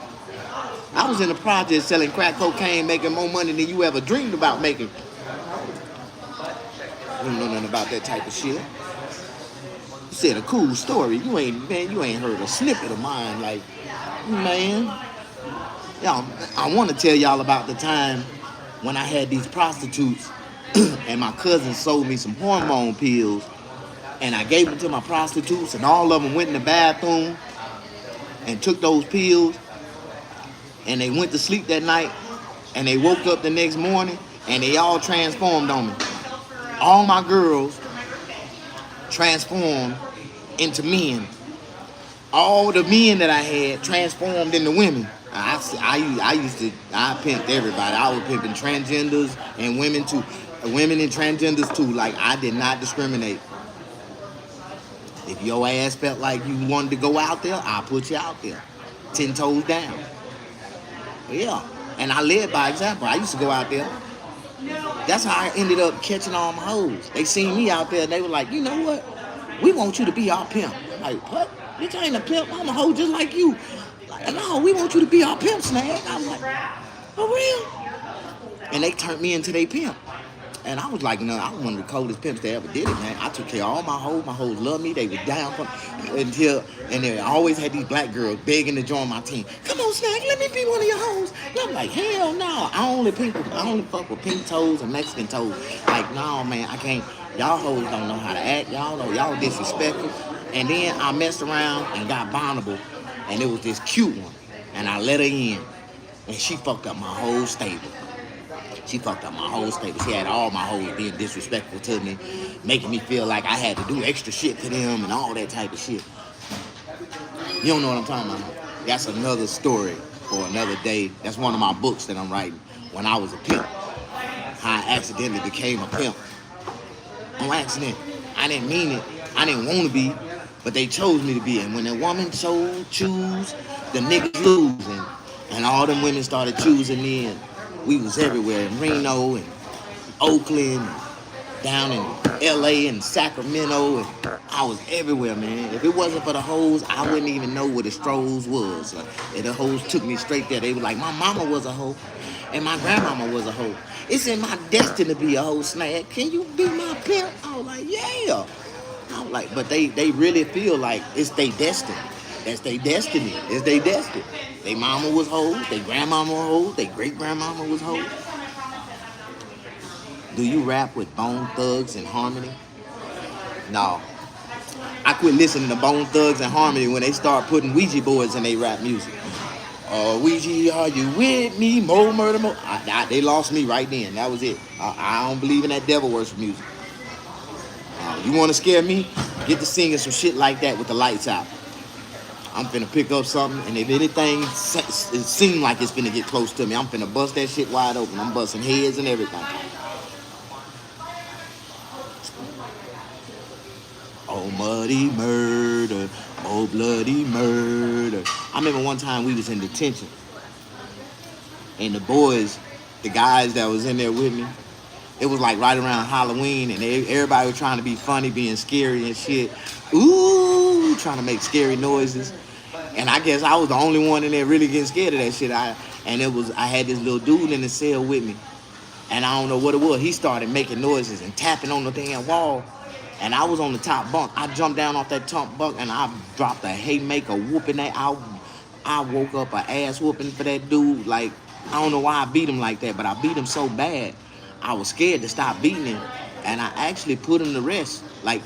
S1: I was in the project selling crack cocaine, making more money than you ever dreamed about making. You don't know nothing about that type of shit. You said a cool story. You ain't heard a snippet of mine. Like, man, y'all, I want to tell y'all about the time when I had these prostitutes and my cousin sold me some hormone pills, and I gave them to my prostitutes, and all of them went in the bathroom and took those pills, and they went to sleep that night, and they woke up the next morning, and they all transformed on me. All my girls transformed into men. All the men that I had transformed into women. I pimped everybody. I was pimping transgenders and women too. Women and transgenders too. Like, I did not discriminate. If your ass felt like you wanted to go out there, I'll put you out there. 10 toes down. Yeah. And I led by example. I used to go out there. That's how I ended up catching all my hoes. They seen me out there and they were like, you know what? We want you to be our pimp. I'm like, what? Bitch, I ain't a pimp. I'm a hoe just like you. Like, no, we want you to be our pimp, Snag. I'm like, for real? And they turned me into their pimp. And I was like, no, I was one of the coldest pimps that ever did it, man. I took care of all my hoes. My hoes loved me. They were down for me. And they always had these black girls begging to join my team. Come on, Snag, let me be one of your hoes. And I'm like, hell no. I only fuck with pink toes and Mexican toes. Like, no, man, I can't. Y'all hoes don't know how to act. Y'all disrespectful. And then I messed around and got bondable. And it was this cute one. And I let her in. And she fucked up my whole stable. She fucked up my whole stable. She had all my hoes being disrespectful to me, making me feel like I had to do extra shit to them and all that type of shit. You don't know what I'm talking about. That's another story for another day. That's one of my books that I'm writing. When I was a pimp, how I accidentally became a pimp. On accident. I didn't mean it. I didn't want to be, but they chose me to be. And when a woman choose, the niggas lose. And all them women started choosing me, and we was everywhere in Reno and Oakland, down in LA and Sacramento, and I was everywhere, man. If it wasn't for the hoes, I wouldn't even know what the Strohs was. Like, and the hoes took me straight there. They were like, my mama was a hoe, and my grandmama was a hoe. It's in my destiny to be a hoe, Snag. Can you be my pimp? I was like, yeah. I was like, but they really feel like it's their destiny. That's their destiny. It's their destiny. Their mama was hoes, their grandmama was hoes, their great grandmama was hoes. Do you rap with Bone Thugs and Harmony? No. I quit listening to Bone Thugs and Harmony when they start putting Ouija boards in their rap music. Ouija, are you with me? Mo murder, mo. They lost me right then. That was it. I don't believe in that devil worship music. You want to scare me? Get to singing some shit like that with the lights out. I'm finna pick up something, and if anything it seems like it's finna get close to me, I'm finna bust that shit wide open. I'm busting heads and everything. Oh, muddy murder. Oh, bloody murder. I remember one time we was in detention, and the boys, the guys that was in there with me, it was like right around Halloween, and everybody was trying to be funny, being scary and shit. Ooh, trying to make scary noises. And I guess I was the only one in there really getting scared of that shit. I had this little dude in the cell with me, and I don't know what it was. He started making noises and tapping on the damn wall, and I was on the top bunk. I jumped down off that top bunk, and I dropped a haymaker whooping that. I woke up an ass whooping for that dude. Like, I don't know why I beat him like that, but I beat him so bad, I was scared to stop beating him, and I actually put him to rest. Like,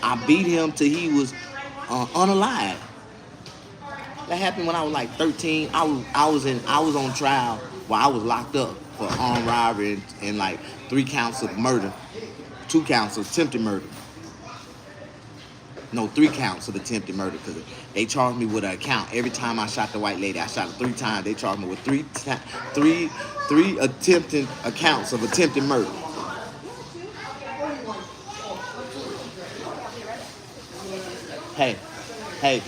S1: I beat him till he was unalive. That happened when I was like 13. I was on trial while I was locked up for armed robbery and like 3 counts of murder, 2 counts of attempted murder. No, 3 counts of attempted murder, because they charged me with an account. Every time I shot the white lady, I shot her 3 times. They charged me with three attempted accounts of attempted murder. Hey.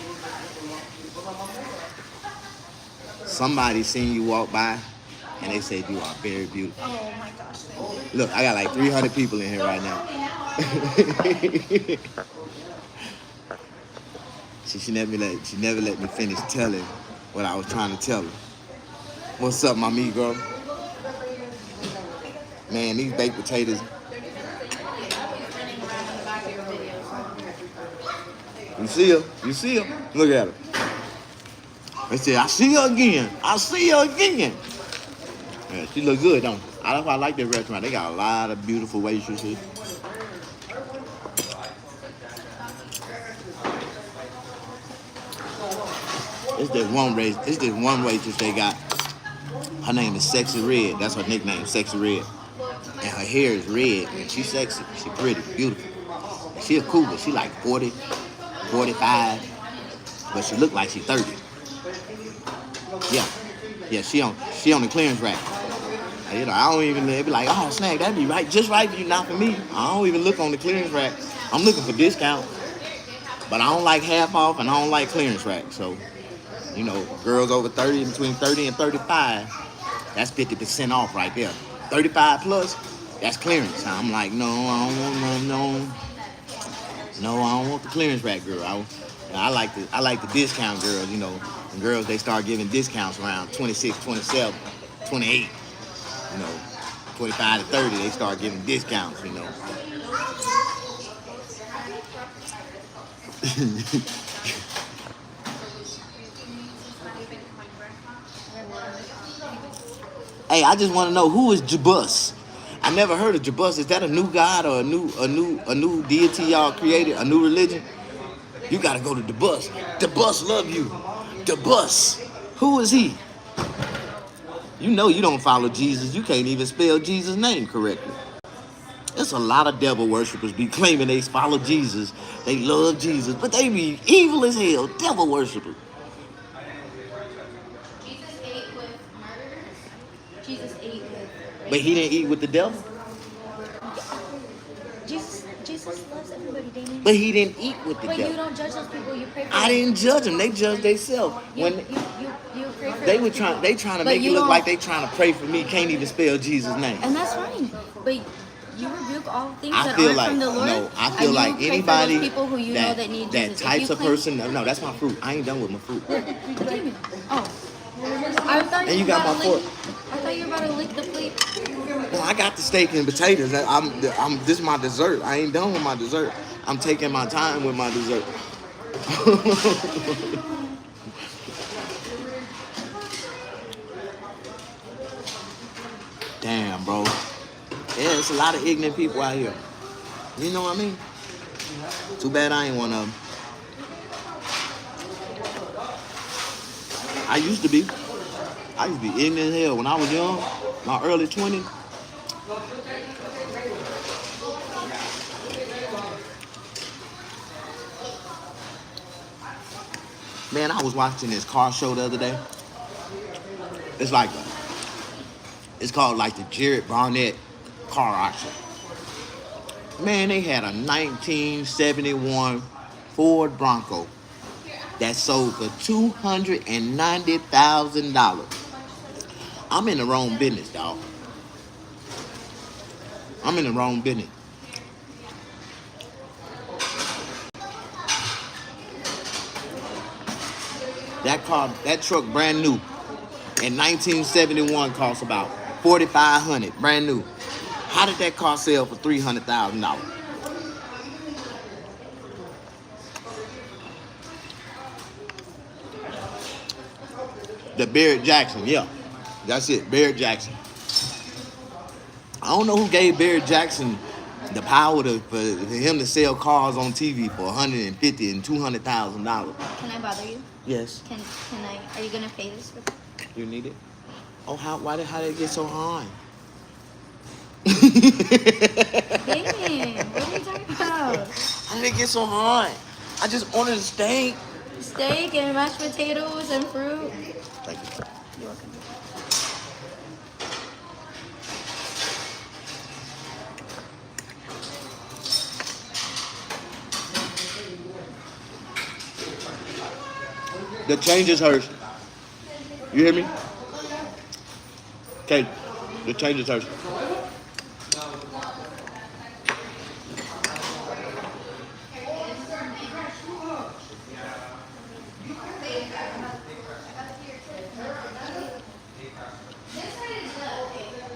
S1: Somebody seen you walk by, and they said you are very beautiful.
S2: Oh my gosh.
S1: Look, I got like 300 people in here right now. She never let me finish telling what I was trying to tell her. What's up, my meat girl? Man, these baked potatoes. You see her? You see her? Look at her. They said, I see her again. I see her again. Yeah, she look good, don't she? That's why I like this restaurant. They got a lot of beautiful waitresses. It's this one waitress they got. Her name is Sexy Red. That's her nickname, Sexy Red. And her hair is red, and she's sexy. She's pretty, beautiful. She's a cougar. She like 40, 45, but she look like she's 30. Yeah, she on the clearance rack. You know, I don't even, they be like, oh, Snag, that'd be right, just right for you, not for me. I don't even look on the clearance rack. I'm looking for discount, but I don't like half off, and I don't like clearance rack. So, you know, girls over 30, between 30 and 35, that's 50% off right there. 35 plus, that's clearance. I'm like, no, I don't want no, I don't want the clearance rack girl. I like the discount girls, you know. And girls, they start giving discounts around 26, 27, 28, you know, 25 to 30, they start giving discounts, you know. Hey, I just want to know, who is Jabus? I never heard of Jabus. Is that a new god or a new deity y'all created, a new religion? You gotta go to the bus. The bus love you. The bus. Who is he? You know you don't follow Jesus. You can't even spell Jesus' name correctly. There's a lot of devil worshippers be claiming they follow Jesus. They love Jesus, but they be evil as hell. Devil worshippers.
S3: Jesus ate with murderers. Jesus ate with.
S1: But he didn't eat with the devil.
S3: Jesus loves everybody, Damien.
S1: But he didn't eat with the
S3: But
S1: devil.
S3: you don't judge those people. You pray for
S1: I
S3: them.
S1: didn't judge them. They judged themselves.
S3: You pray for
S1: They
S3: them.
S1: were trying to
S3: But
S1: make it
S3: you
S1: look
S3: don't-
S1: like they trying to pray for me. Can't even spell Jesus' name.
S3: And that's fine. But You rebuke all things
S1: I
S3: that
S1: feel
S3: aren't
S1: like
S3: from the Lord.
S1: no. I feel like
S3: and you pray for
S1: anybody
S3: those people who you know that need
S1: that
S3: Jesus.
S1: types
S3: if you
S1: of
S3: claim,
S1: person. No, that's my fruit. I ain't done with my fruit.
S3: Damn it. Oh, I thought
S1: And
S3: you
S1: you
S3: were
S1: got
S3: about
S1: my
S3: to lick.
S1: fork.
S3: I thought you were about to lick the plate.
S1: Well, I got the steak and potatoes. This is my dessert. I ain't done with my dessert. I'm taking my time with my dessert. Damn, bro. Yeah, it's a lot of ignorant people out here. You know what I mean? Too bad I ain't one of them. I used to be. I used to be ignorant as hell when I was young, my early 20s. Man, I was watching this car show the other day. It's like it's called like the Jared Barnett car auction. Man, they had a 1971 Ford Bronco that sold for $290,000. I'm in the wrong business, dog. I'm in the wrong business. That truck, brand new, in 1971, cost about $4,500, brand new. How did that car sell for $300,000? The Barrett Jackson, yeah, that's it, Barrett Jackson. I don't know who gave Barrett Jackson the power for him to sell cars on TV for $150,000 and $200,000.
S3: Can I bother you?
S1: Yes,
S3: Can I? Are you gonna pay this?
S1: you need it. Oh, how did it get so high?
S3: Damn. What are you talking about?
S1: How did it get so high? I just ordered a steak.
S3: Steak and mashed potatoes and fruit.
S1: Thank you.
S3: You're welcome.
S1: The change is hers. You hear me? Okay, the change is hers.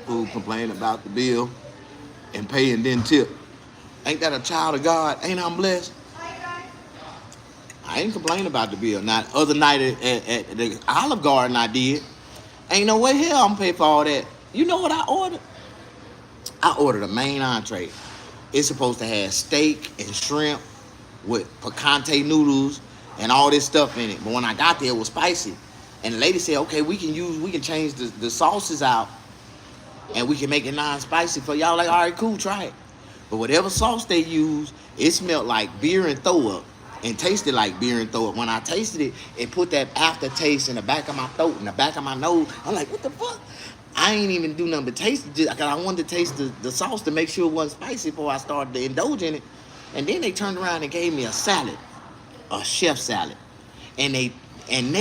S1: Who complain about the bill and pay and then tip? Ain't that a child of God? Ain't I blessed? I ain't complaining about the bill. Now, other night at the Olive Garden, I did. Ain't no way hell I'm pay for all that. You know what I ordered? I ordered a main entree. It's supposed to have steak and shrimp with picante noodles and all this stuff in it. But when I got there, it was spicy. And the lady said, okay, we can change the sauces out and we can make it non-spicy for y'all. Like, all right, cool, try it. But whatever sauce they use, it smelled like beer and throw up and tasted like beer and throw up. When I tasted it, it put that aftertaste in the back of my throat and the back of my nose. I'm like, what the fuck? I ain't even do nothing but taste it. Just, I wanted to taste the sauce to make sure it wasn't spicy before I started to indulge in it. And then they turned around and gave me a salad, a chef salad. And they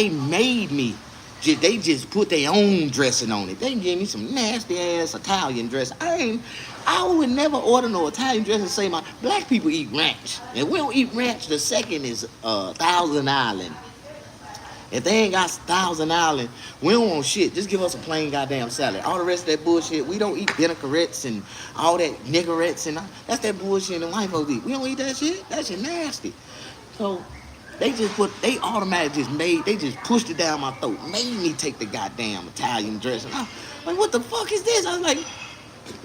S1: made me, they just put their own dressing on it. They gave me some nasty ass Italian dressing. I would never order no Italian dressing and say my black people eat ranch. And we don't eat ranch. The second is Thousand Island. If they ain't got Thousand Island, we don't want shit. Just give us a plain goddamn salad. All the rest of that bullshit, we don't eat vinaigrettes and all that niggerettes and all, that's that bullshit and white folks eat. We don't eat that shit. That shit nasty. So they automatically they just pushed it down my throat, made me take the goddamn Italian dressing. I'm like, what the fuck is this? I was like,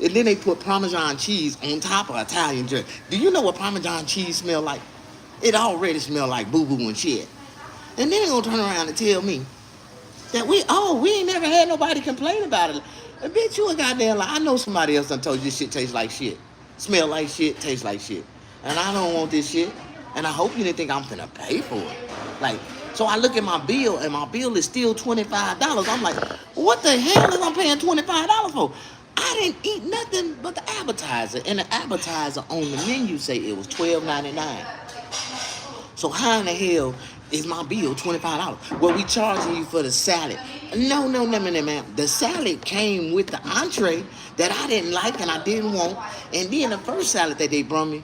S1: and then they put Parmesan cheese on top of Italian dressing. Do you know what Parmesan cheese smell like? It already smell like boo-boo and shit. And then they gonna turn around and tell me that we ain't never had nobody complain about it. Bitch, you a goddamn lie. I know somebody else done told you this shit tastes like shit. Smell like shit, tastes like shit. And I don't want this shit. And I hope you didn't think I'm finna pay for it. Like, so I look at my bill and my bill is still $25. I'm like, what the hell is I'm paying $25 for? I didn't eat nothing but the appetizer. And the appetizer on the menu say it was $12.99. So how in the hell is my bill $25? Well, we charging you for the salad. No, no, no, no, no, ma'am. The salad came with the entree that I didn't like and I didn't want. And then the first salad that they brought me,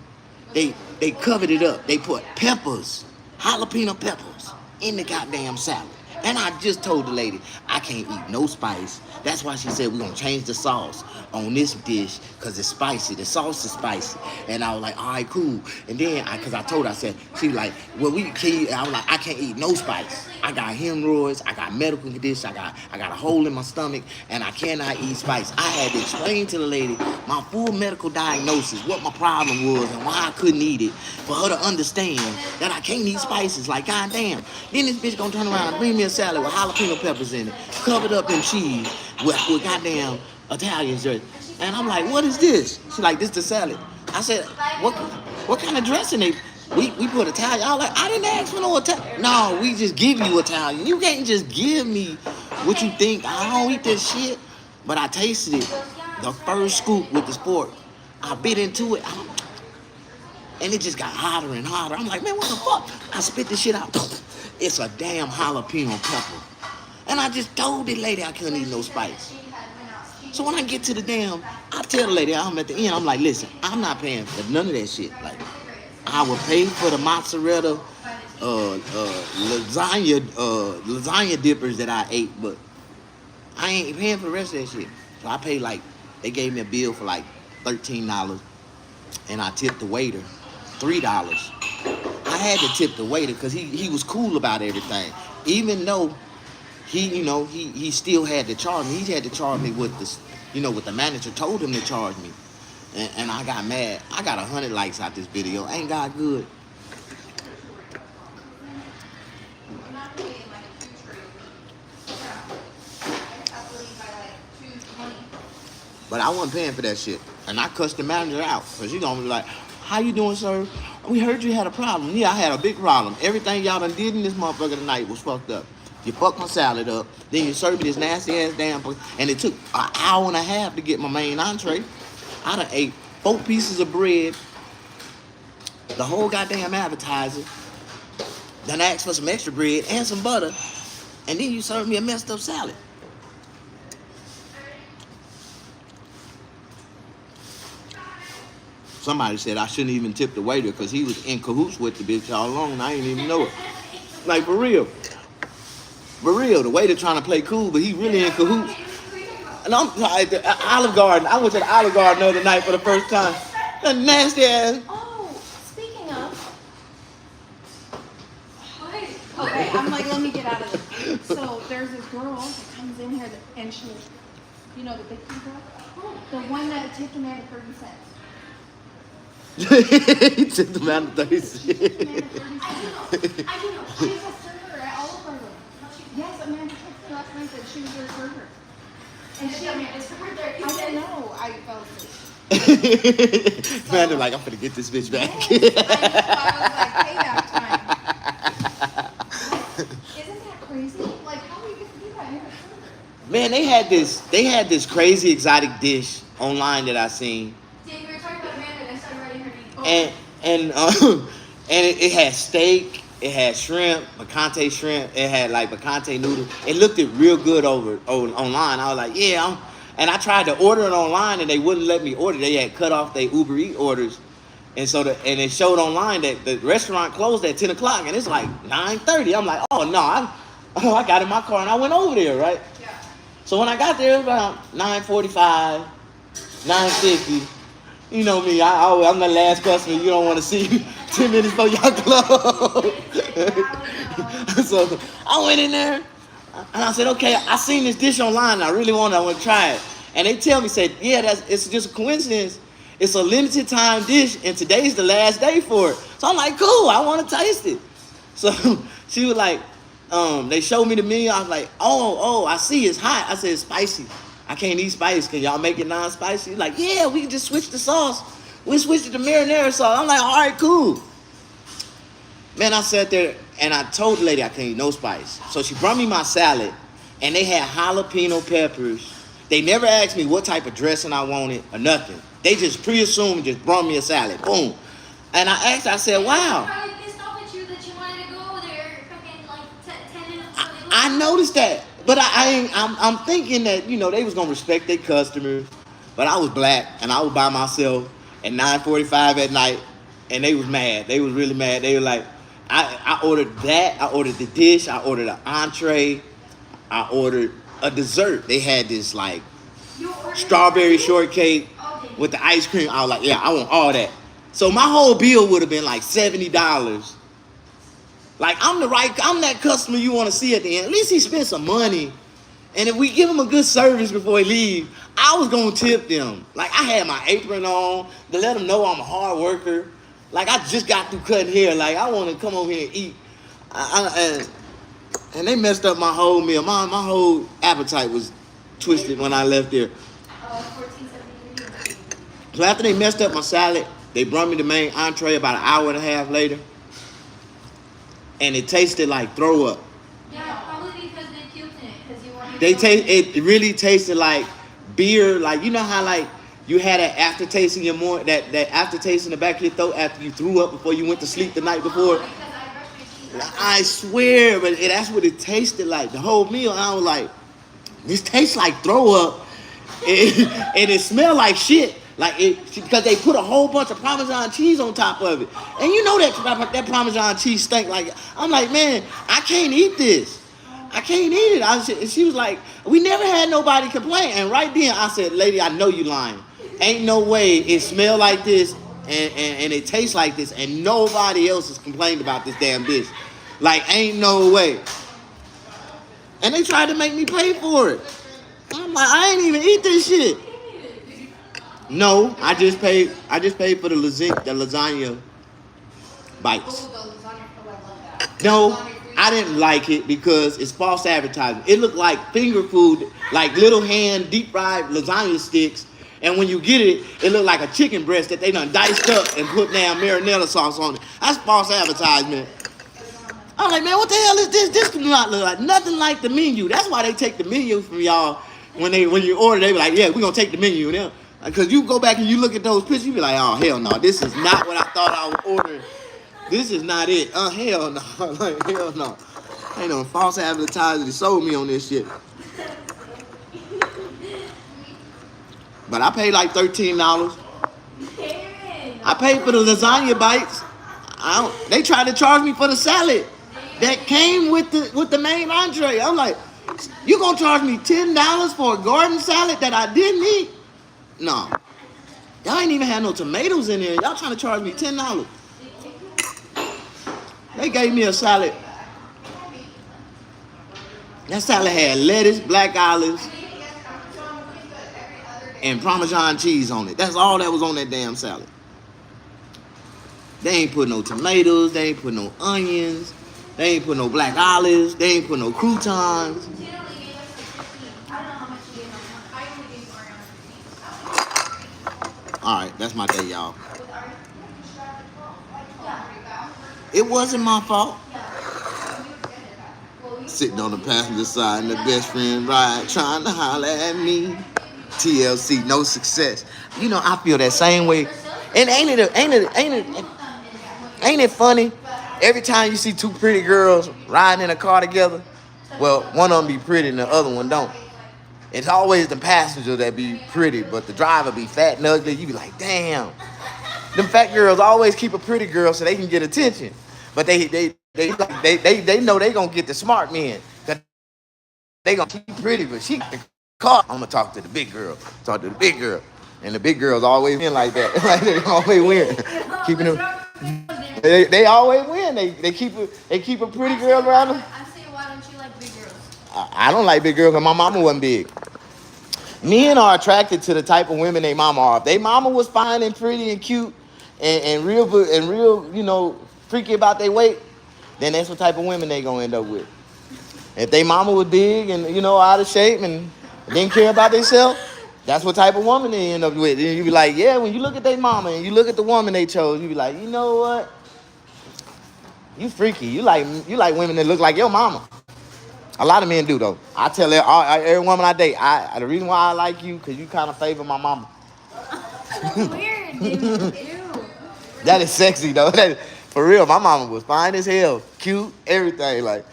S1: they covered it up. They put peppers, jalapeno peppers, in the goddamn salad. And I just told the lady, I can't eat no spice. That's why she said we're gonna change the sauce on this dish because it's spicy. The sauce is spicy. And I was like, all right, cool. And then, cause I told her, I said, she was like, well, I was like, I can't eat no spice. I got hemorrhoids, I got medical conditions, I got a hole in my stomach, and I cannot eat spice. I had to explain to the lady my full medical diagnosis, what my problem was and why I couldn't eat it, for her to understand that I can't eat spices. Like, goddamn. Then this bitch gonna turn around and bring me a salad with jalapeno peppers in it, covered up in cheese with goddamn Italian dressing. And I'm like, what is this? She's like, this the salad. I said, what kind of dressing they? We put Italian. I was like, I didn't ask for no Italian. No, we just give you Italian. You can't just give me what you think. I don't eat this shit. But I tasted it. The first scoop with this pork. I bit into it. And it just got hotter and hotter. I'm like, man, what the fuck? I spit this shit out. It's a damn jalapeno pepper. And I just told the lady I couldn't eat no spice. So when I get to the damn, I tell the lady, I'm at the end, I'm like, listen, I'm not paying for none of that shit. Like, I would pay for the mozzarella lasagna dippers that I ate, but I ain't paying for the rest of that shit. So I paid like, they gave me a bill for like $13, and I tipped the waiter $3. I had to tip the waiter because he was cool about everything, even though he still had to charge me. He had to charge me with this, what the manager told him to charge me. And I got mad. I got 100 likes out this video. Ain't God good? But I wasn't paying for that shit. And I cussed the manager out. Because she gonna be like, how you doing, sir? We heard you had a problem. Yeah, I had a big problem. Everything y'all done did in this motherfucker tonight was fucked up. You fucked my salad up. Then you served me this nasty ass damn. And it took an hour and a half to get my main entree. I done ate 4 pieces of bread, the whole goddamn appetizer, then asked for some extra bread and some butter, and then you served me a messed up salad. Somebody said I shouldn't even tip the waiter because he was in cahoots with the bitch all along and I didn't even know it. Like, for real. For real, the waiter trying to play cool, but he really in cahoots. And I'm like, the Olive Garden. I went to the Olive Garden the other night for the first time. That nasty ass.
S3: Oh, speaking of. Okay, I'm like, let me get out of this. So there's this girl that comes in here and she, the big girl? The one that took the man 30 cents.
S1: He took the man 30 cents.
S3: I do know. She's a server at Olive Garden. Yes, Amanda texted me last night that she was their server. And she, I don't know. I fell asleep.
S1: Man, they're like, I'm gonna get this bitch back.
S3: Yes, I was like, payback time. Isn't that crazy? Like, how do you get to do that?
S1: Man, they had this crazy exotic dish online that I seen.
S3: See, we were talking about Amanda and I started writing her name.
S1: And it had steak. It had shrimp, picante shrimp. It had like picante noodles. It looked it real good over online. I was like, yeah. And I tried to order it online, and they wouldn't let me order. They had cut off their Uber Eats orders, and and it showed online that the restaurant closed at 10 o'clock, and it's like 9:30. I'm like, oh no, I got in my car and I went over there, right?
S3: Yeah.
S1: So when I got there, it was about 9:45, 9:50. You know me, I'm the last customer. You don't want to see me 10 minutes before y'all close. So I went in there and I said, okay, I seen this dish online. I want to try it. And they tell me, say, yeah, it's just a coincidence. It's a limited time dish and today's the last day for it. So I'm like, cool, I want to taste it. So she was like, they showed me the menu. I was like, oh, I see it's hot. I said, it's spicy. I can't eat spice. Can y'all make it non-spicy? Like, yeah, we can just switch the sauce. We switched it to marinara sauce. I'm like, all right, cool. Man, I sat there and I told the lady I can't eat no spice. So she brought me my salad and they had jalapeno peppers. They never asked me what type of dressing I wanted or nothing. They just pre-assumed just brought me a salad. Boom. And I asked, I said, wow.
S3: I was pissed off at you that you wanted to go there.
S1: I noticed that, but I ain't. I'm thinking that they was gonna respect their customers, but I was black and I was by myself at 9:45 at night, and they was mad. They was really mad. They were like, I ordered that. I ordered the dish. I ordered an entree. I ordered a dessert. They had this like strawberry shortcake with the ice cream. I was like, yeah, I want all that. So my whole bill would have been like $70. Like I'm that customer you want to see at the end. At least he spent some money. And if we give him a good service before he leave, I was gonna tip them. Like I had my apron on to let them know I'm a hard worker. Like I just got through cutting hair. Like I want to come over here and eat. And they messed up my whole meal. My whole appetite was twisted when I left there.
S3: 14.73.
S1: So after they messed up my salad, they brought me the main entree about an hour and a half later. And it tasted like throw up.
S3: Yeah, probably because they killed it. Because you wanted.
S1: It really tasted like beer. Like you know how like you had that aftertaste in your that aftertaste in the back of your throat after you threw up before you went to sleep the night before.
S3: Because I brushed my teeth.
S1: I swear, but that's what it tasted like the whole meal. And I was like, this tastes like throw up, and it smelled like shit. Like it because they put a whole bunch of Parmesan cheese on top of it, and you know that Parmesan cheese stink. Like I'm like, man, I can't eat this. I can't eat it. She was like, we never had nobody complain. And right then I said, lady, I know you lying. Ain't no way it smelled like this and it tastes like this, and nobody else has complained about this damn dish. Like ain't no way. And they tried to make me pay for it. I'm like, I ain't even eat this shit. No, I just paid for the lasagna bites. No, I didn't like it because it's false advertising. It looked like finger food, like little hand deep fried lasagna sticks. And when you get it, it looked like a chicken breast that they done diced up and put down marinara sauce on it. That's false advertisement. I'm like, man, what the hell is this? This do not look like nothing like the menu. That's why they take the menu from y'all when you order. They be like, yeah, we're gonna take the menu now. Because you go back and you look at those pictures, you be like, oh, hell no, this is not what I thought I was ordering. This is not it. Hell no. Like, hell no. Ain't no false advertising that sold me on this shit. But I paid like $13. I paid for the lasagna bites. They tried to charge me for the salad that came with the main entree. I'm like, you gonna charge me $10 for a garden salad that I didn't eat? No. Y'all ain't even had no tomatoes in there. Y'all trying to charge me $10. They gave me a salad. That salad had lettuce, black olives, and Parmesan cheese on it. That's all that was on that damn salad. They ain't put no tomatoes. They ain't put no onions. They ain't put no black olives. They ain't put no croutons. All right, that's my day, y'all. It wasn't my fault. Sitting on the passenger side in the best friend ride, trying to holler at me. TLC, no success. You know, I feel that same way. And ain't it funny? Every time you see two pretty girls riding in a car together, well, one of them be pretty and the other one don't. It's always the passenger that be pretty, but the driver be fat and ugly. You be like, damn. Them fat girls always keep a pretty girl so they can get attention. But they know they gonna get the smart men. They gonna keep pretty, but she the car. I'm gonna talk to the big girl. Talk to the big girl. And the big girls always win like that. Like they always win. Keeping them. They always win. They keep a pretty girl around them.
S3: I say, why don't you like big girls?
S1: I don't like big girls because my mama wasn't big. Men are attracted to the type of women they mama are. If they mama was fine and pretty and cute and real, you know, freaky about their weight, then that's what type of women they gonna end up with. If they mama was big and, you know, out of shape and didn't care about themselves, that's what type of woman they end up with. And you be like, yeah, when you look at their mama and you look at the woman they chose, you be like, you know what? You freaky. You like women that look like your mama. A lot of men do, though. I tell every woman I date, the reason why I like you, because you kind of favor my mama.
S3: That's weird, dude. Ew.
S1: That is sexy, though. For real, my mama was fine as hell. Cute, everything. Like,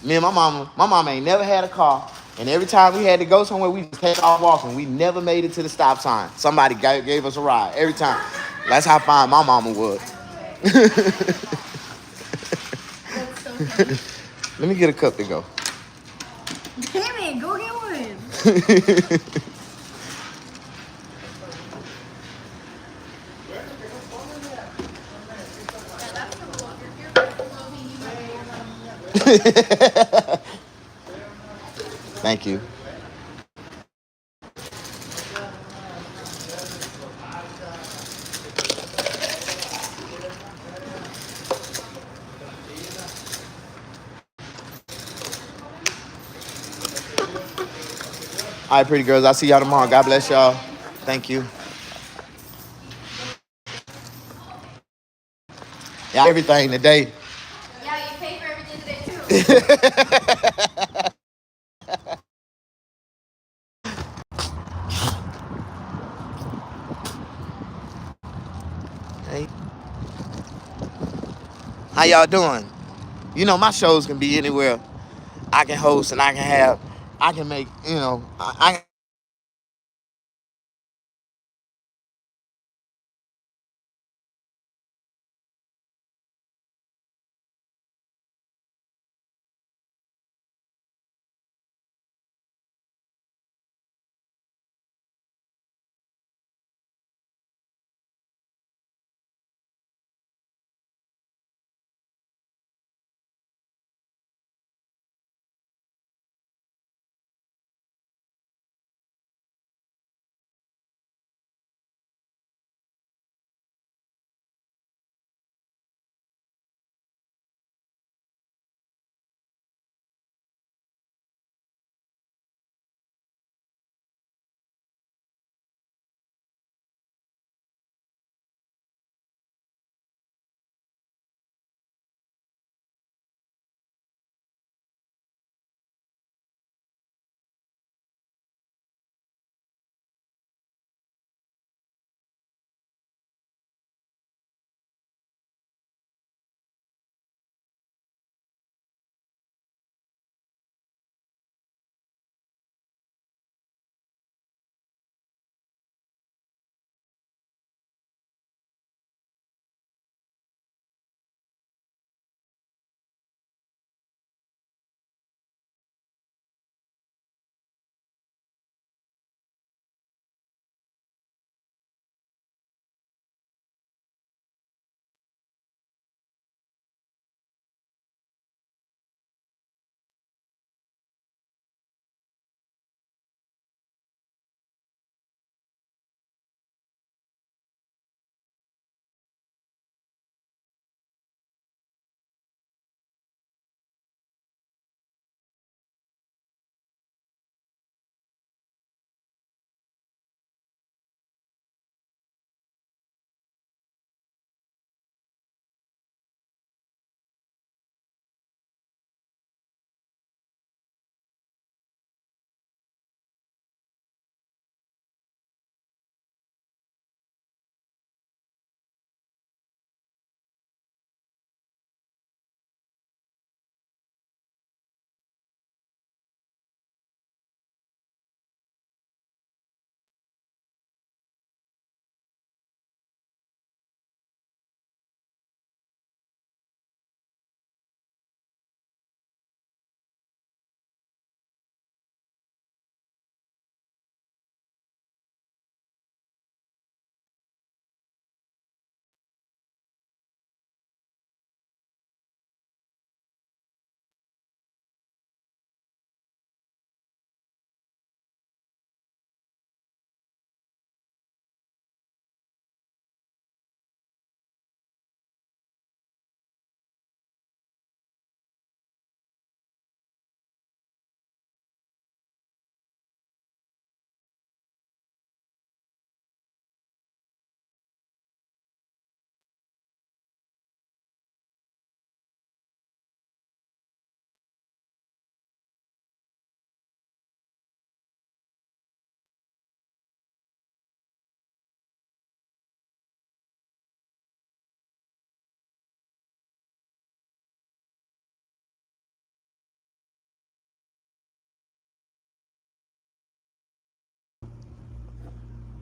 S1: Me and my mama ain't never had a car. And every time we had to go somewhere, we just take off walking. We never made it to the stop sign. Somebody gave us a ride every time. That's how fine my mama was.
S3: That's so funny.
S1: Let me get a cup to go.
S3: Damn it, go get one.
S1: Thank you. All right, pretty girls. I'll see y'all tomorrow. God bless y'all. Thank you. Yeah, everything today.
S3: Yeah, you pay for everything today too.
S1: Hey, how y'all doing? You know, my shows can be anywhere. I can host and I can make, I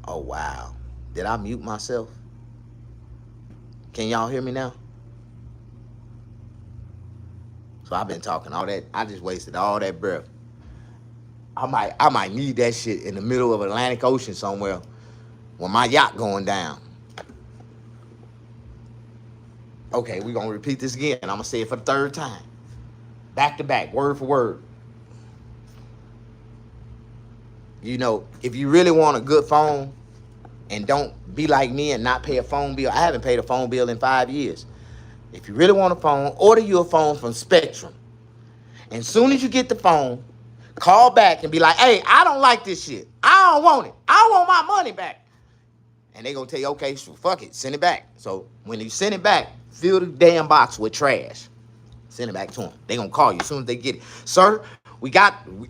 S1: Oh, wow. Did I mute myself? Can y'all hear me now? So I've been talking all that. I just wasted all that breath. I might need that shit in the middle of Atlantic Ocean somewhere when my yacht going down. Okay, we're gonna repeat this again. I'm gonna say it for the third time. Back to back, word for word. You know, if you really want a good phone and don't be like me and not pay a phone bill, I haven't paid a phone bill in 5 years. If you really want a phone, order you a phone from Spectrum. And soon as you get the phone, call back and be like, hey, I don't like this shit. I don't want it. I want my money back. And they gonna tell you, okay, so fuck it, send it back. So when you send it back, fill the damn box with trash. Send it back to them. They gonna call you as soon as they get it. Sir,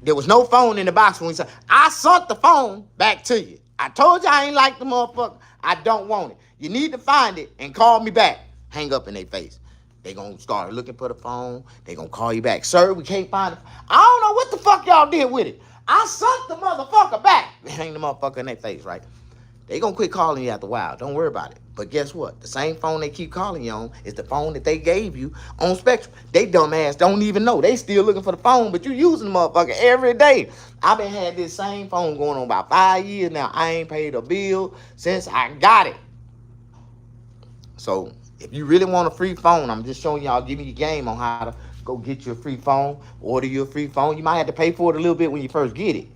S1: there was no phone in the box when we said, I sent the phone back to you. I told you I ain't like the motherfucker. I don't want it. You need to find it and call me back. Hang up in their face. They gonna start looking for the phone. They gonna call you back. Sir, we can't find it. I don't know what the fuck y'all did with it. I sent the motherfucker back. Hang the motherfucker in their face, right? They gonna quit calling you after a while. Don't worry about it. But guess what? The same phone they keep calling you on is the phone that they gave you on Spectrum. They dumbass don't even know. They still looking for the phone, but you using the motherfucker every day. I've been had this same phone going on about 5 years now. I ain't paid a bill since I got it. So if you really want a free phone, I'm just showing y'all, giving you a game on how to go get you a free phone, order you a free phone. You might have to pay for it a little bit when you first get it.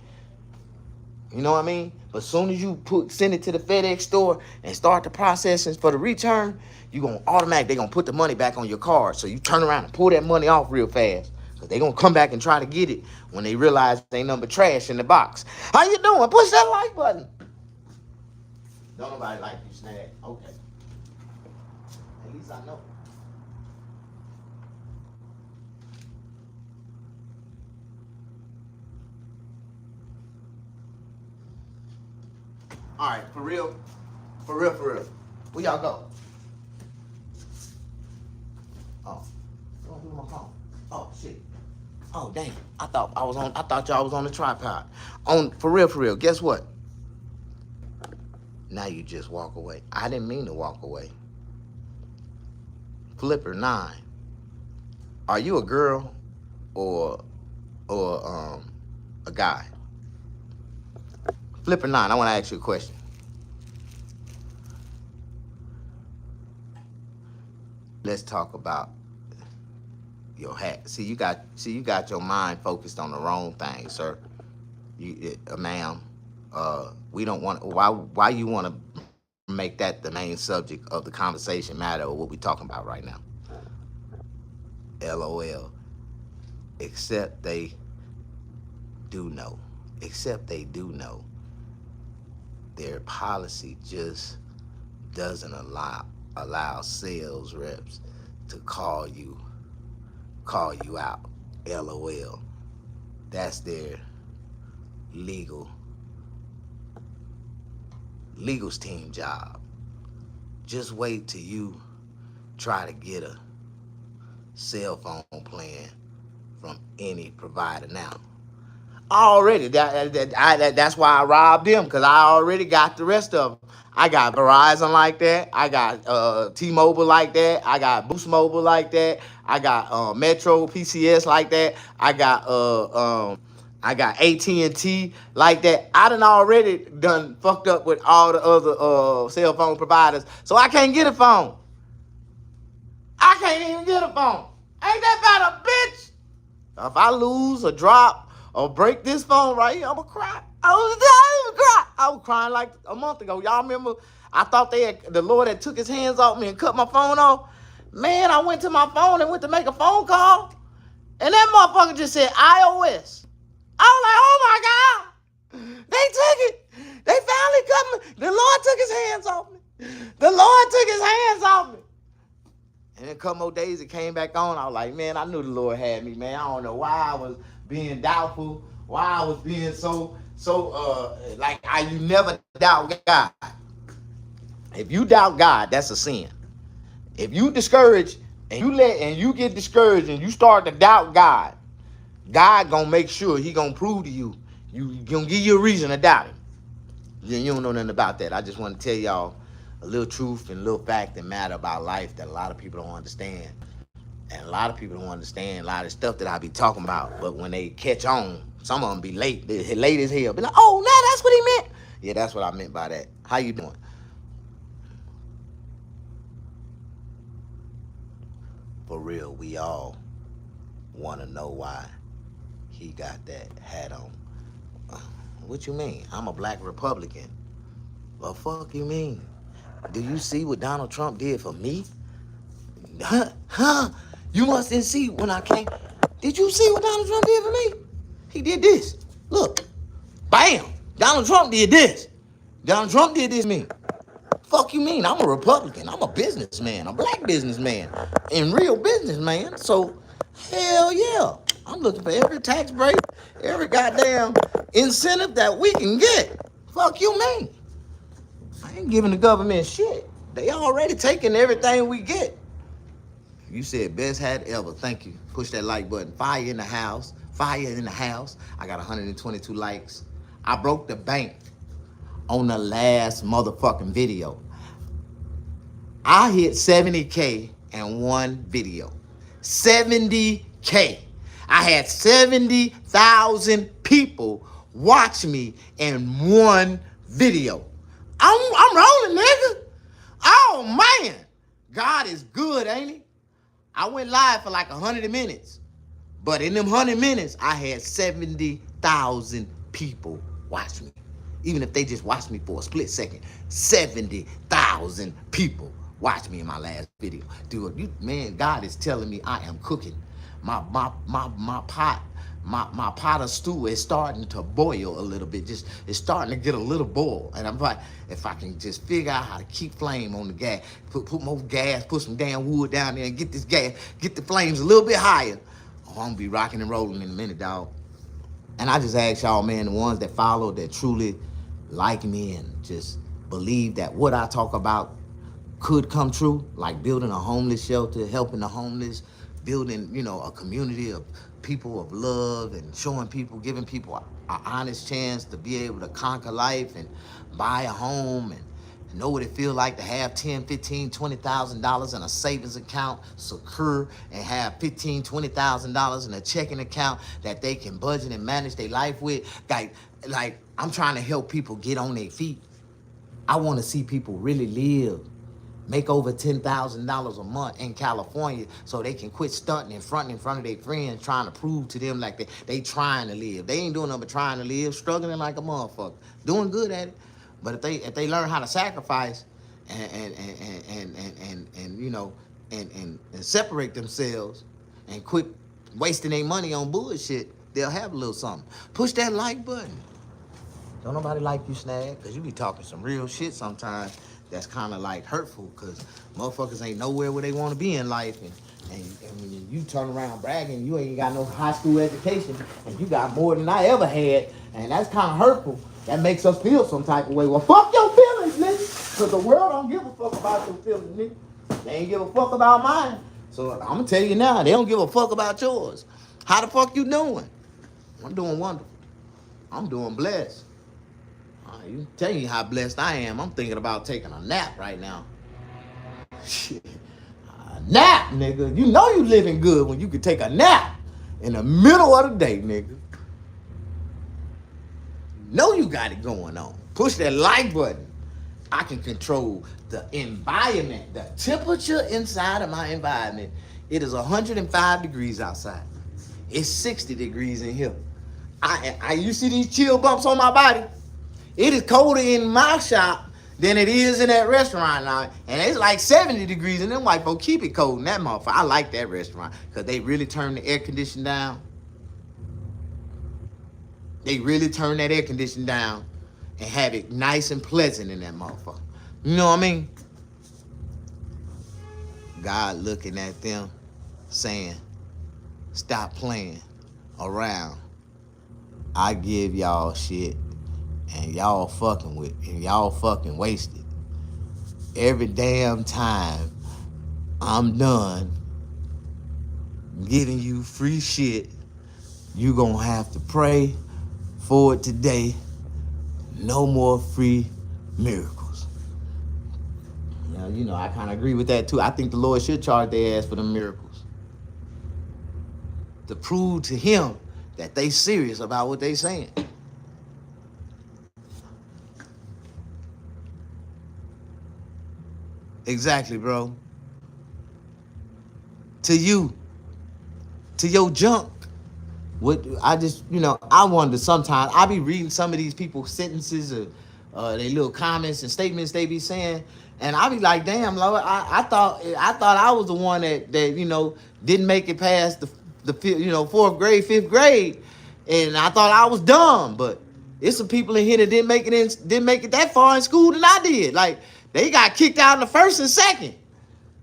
S1: You know what I mean? But as soon as you send it to the FedEx store and start the processing for the return, they're going to put the money back on your card. So you turn around and pull that money off real fast. Because they're going to come back and try to get it when they realize they ain't nothing but trash in the box. How you doing? Push that like button. Don't nobody like you, Snag. Okay. At least I know. All right, for real. Where y'all go? Oh, don't do my phone. Oh shit. Oh dang. I thought y'all was on the tripod. For real. Guess what? Now you just walk away. I didn't mean to walk away. Flipper 9. Are you a girl or a guy? Flipper 9, I want to ask you a question. Let's talk about your hat. See, you got your mind focused on the wrong thing, sir. Ma'am. We don't want. Why you want to make that the main subject of the conversation matter or what we talking about right now? LOL. Except they do know. Their policy just doesn't allow sales reps to call you out. LOL. That's their legals team job. Just wait till you try to get a cell phone plan from any provider now. Already, that's why I robbed them, because I already got the rest of them. I got Verizon like that. I got T-Mobile like that. I got Boost Mobile like that. I got Metro PCS like that. I got AT&T like that. I done fucked up with all the other cell phone providers, so I can't get a phone. I can't even get a phone. Ain't that about a bitch? If I lose or drop or break this phone right here, I'm gonna cry. I was crying like a month ago. Y'all remember? I thought the Lord had took his hands off me and cut my phone off. Man, I went to my phone and went to make a phone call, and that motherfucker just said iOS. I was like, oh my God, they took it. They finally cut me. The Lord took his hands off me. And in a couple more days, it came back on. I was like, man, I knew the Lord had me, man. I don't know why I was being doubtful, why I was being so you never doubt God. If you doubt God, that's a sin. If you discourage and you get discouraged and you start to doubt God, God gonna make sure he gonna prove to you, gonna give you a reason to doubt him. You don't know nothing about that. I just want to tell y'all a little truth and a little fact that matter about life that a lot of people don't understand. And a lot of people don't understand a lot of stuff that I be talking about. But when they catch on, some of them be late. They late as hell. Be like, oh, nah, that's what he meant. Yeah, that's what I meant by that. How you doing? For real, we all want to know why he got that hat on. What you mean? I'm a black Republican. Well, fuck you mean? Do you see what Donald Trump did for me? Huh? You must didn't see when I came. Did you see what Donald Trump did for me? He did this. Look. Bam! Donald Trump did this. Donald Trump did this to me. Fuck you mean? I'm a Republican. I'm a businessman. A black businessman. And real businessman. So, hell yeah. I'm looking for every tax break, every goddamn incentive that we can get. Fuck you mean? I ain't giving the government shit. They already taking everything we get. You said best hat ever. Thank you. Push that like button. Fire in the house. Fire in the house. I got 122 likes. I broke the bank on the last motherfucking video. I hit 70K in one video. 70K. I had 70,000 people watch me in one video. I'm rolling, nigga. Oh, man. God is good, ain't he? I went live for like 100 minutes. But in them 100 minutes, I had 70,000 people watch me. Even if they just watched me for a split second. 70,000 people watch me in my last video. Dude, man, God is telling me I am cooking. My pot of stew is starting to boil a little bit. Just it's starting to get a little boil. And I'm like, if I can just figure out how to keep flame on the gas, put more gas, put some damn wood down there and get this gas, get the flames a little bit higher. Oh, I'm gonna be rocking and rolling in a minute, dog. And I just ask y'all, man, the ones that follow, that truly like me and just believe that what I talk about could come true, like building a homeless shelter, helping the homeless, building, a community of people of love and showing people, giving people an honest chance to be able to conquer life and buy a home and know what it feels like to have $10, $15, $20,000 in a savings account, secure, and have $15, $20,000 in a checking account that they can budget and manage their life with. Like I'm trying to help people get on their feet. I want to see people really live, make over $10,000 a month in California so they can quit stunting and fronting in front of their friends, trying to prove to them like they trying to live. They ain't doing nothing but trying to live, struggling like a motherfucker, doing good at it. But if they learn how to sacrifice and separate themselves and quit wasting their money on bullshit, they'll have a little something. Push that like button. Don't nobody like you, Snag, because you be talking some real shit sometimes that's kind of like hurtful, because motherfuckers ain't nowhere where they want to be in life. And when you turn around bragging, you ain't got no high school education, and you got more than I ever had, and that's kind of hurtful. That makes us feel some type of way. Well, fuck your feelings, nigga, because the world don't give a fuck about your feelings, nigga. They ain't give a fuck about mine. So I'm going to tell you now, they don't give a fuck about yours. How the fuck you doing? I'm doing wonderful. I'm doing blessed. You tell you how blessed I am. I'm thinking about taking a nap right now. Shit. A nap, nigga. You know you living good when you can take a nap in the middle of the day, nigga. You know you got it going on. Push that like button. I can control the environment, the temperature inside of my environment. It is 105 degrees outside. It's 60 degrees in here. You see these chill bumps on my body? It is colder in my shop than it is in that restaurant now. And it's like 70 degrees, and them white folks keep it cold in that motherfucker. I like that restaurant because they really turn the air conditioning down. They really turn that air conditioning down and have it nice and pleasant in that motherfucker. You know what I mean? God looking at them saying, stop playing around. I give y'all shit. And y'all fucking with, and y'all fucking wasted. Every damn time I'm done giving you free shit, you gonna have to pray for it today. No more free miracles. Now, I kind of agree with that too. I think the Lord should charge their ass for the miracles to prove to him that they serious about what they saying. Exactly, bro. To you, to your junk. What I just, I wonder sometimes. I be reading some of these people's sentences or their little comments and statements they be saying, and I be like, damn, Lord, I thought I was the one that didn't make it past the fourth grade, fifth grade, and I thought I was dumb. But it's some people in here that didn't make it that far in school than I did. Like they got kicked out in the first and second.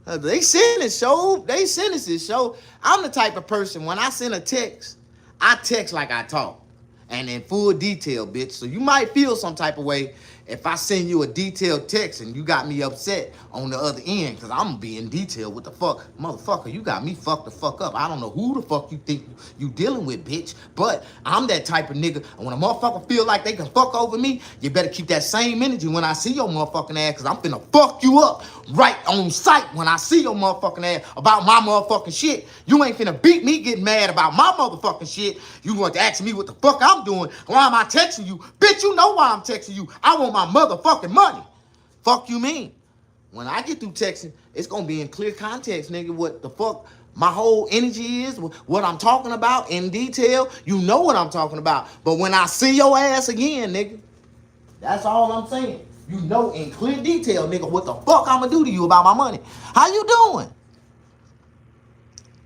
S1: They sentences show. I'm the type of person when I send a text, I text like I talk. And in full detail, bitch. So you might feel some type of way if I send you a detailed text and you got me upset on the other end, because I'm gonna be in detail with the fuck. Motherfucker, you got me fucked the fuck up. I don't know who the fuck you think you dealing with, bitch. But I'm that type of nigga. And when a motherfucker feel like they can fuck over me, you better keep that same energy when I see your motherfucking ass, because I'm finna fuck you up right on sight when I see your motherfucking ass about my motherfucking shit. You ain't finna beat me getting mad about my motherfucking shit. You want to ask me what the fuck I'm doing. Why am I texting you? Bitch, you know why I'm texting you. I want my motherfucking money. Fuck you mean? When I get through texting, it's gonna be in clear context, nigga, what the fuck my whole energy is, what I'm talking about in detail. You know what I'm talking about. But when I see your ass again, nigga, that's all I'm saying. You know in clear detail, nigga, what the fuck I'm gonna do to you about my money. How you doing?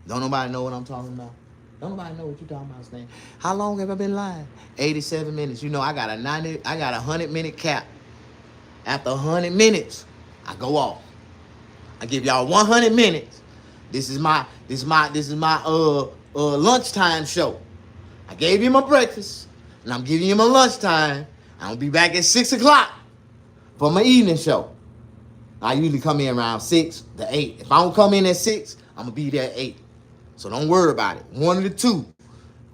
S1: Don't nobody know what I'm talking about. Don't nobody know what you talking about, Stan. How long have I been live? 87 minutes. I got a 100-minute cap. After 100 minutes, I go off. I give y'all 100 minutes. This is my lunchtime show. I gave you my breakfast, and I'm giving you my lunchtime. I'm gonna be back at 6 o'clock for my evening show. I usually come in around 6 to 8. If I don't come in at 6, I'm gonna be there at 8. So don't worry about it. One of the two.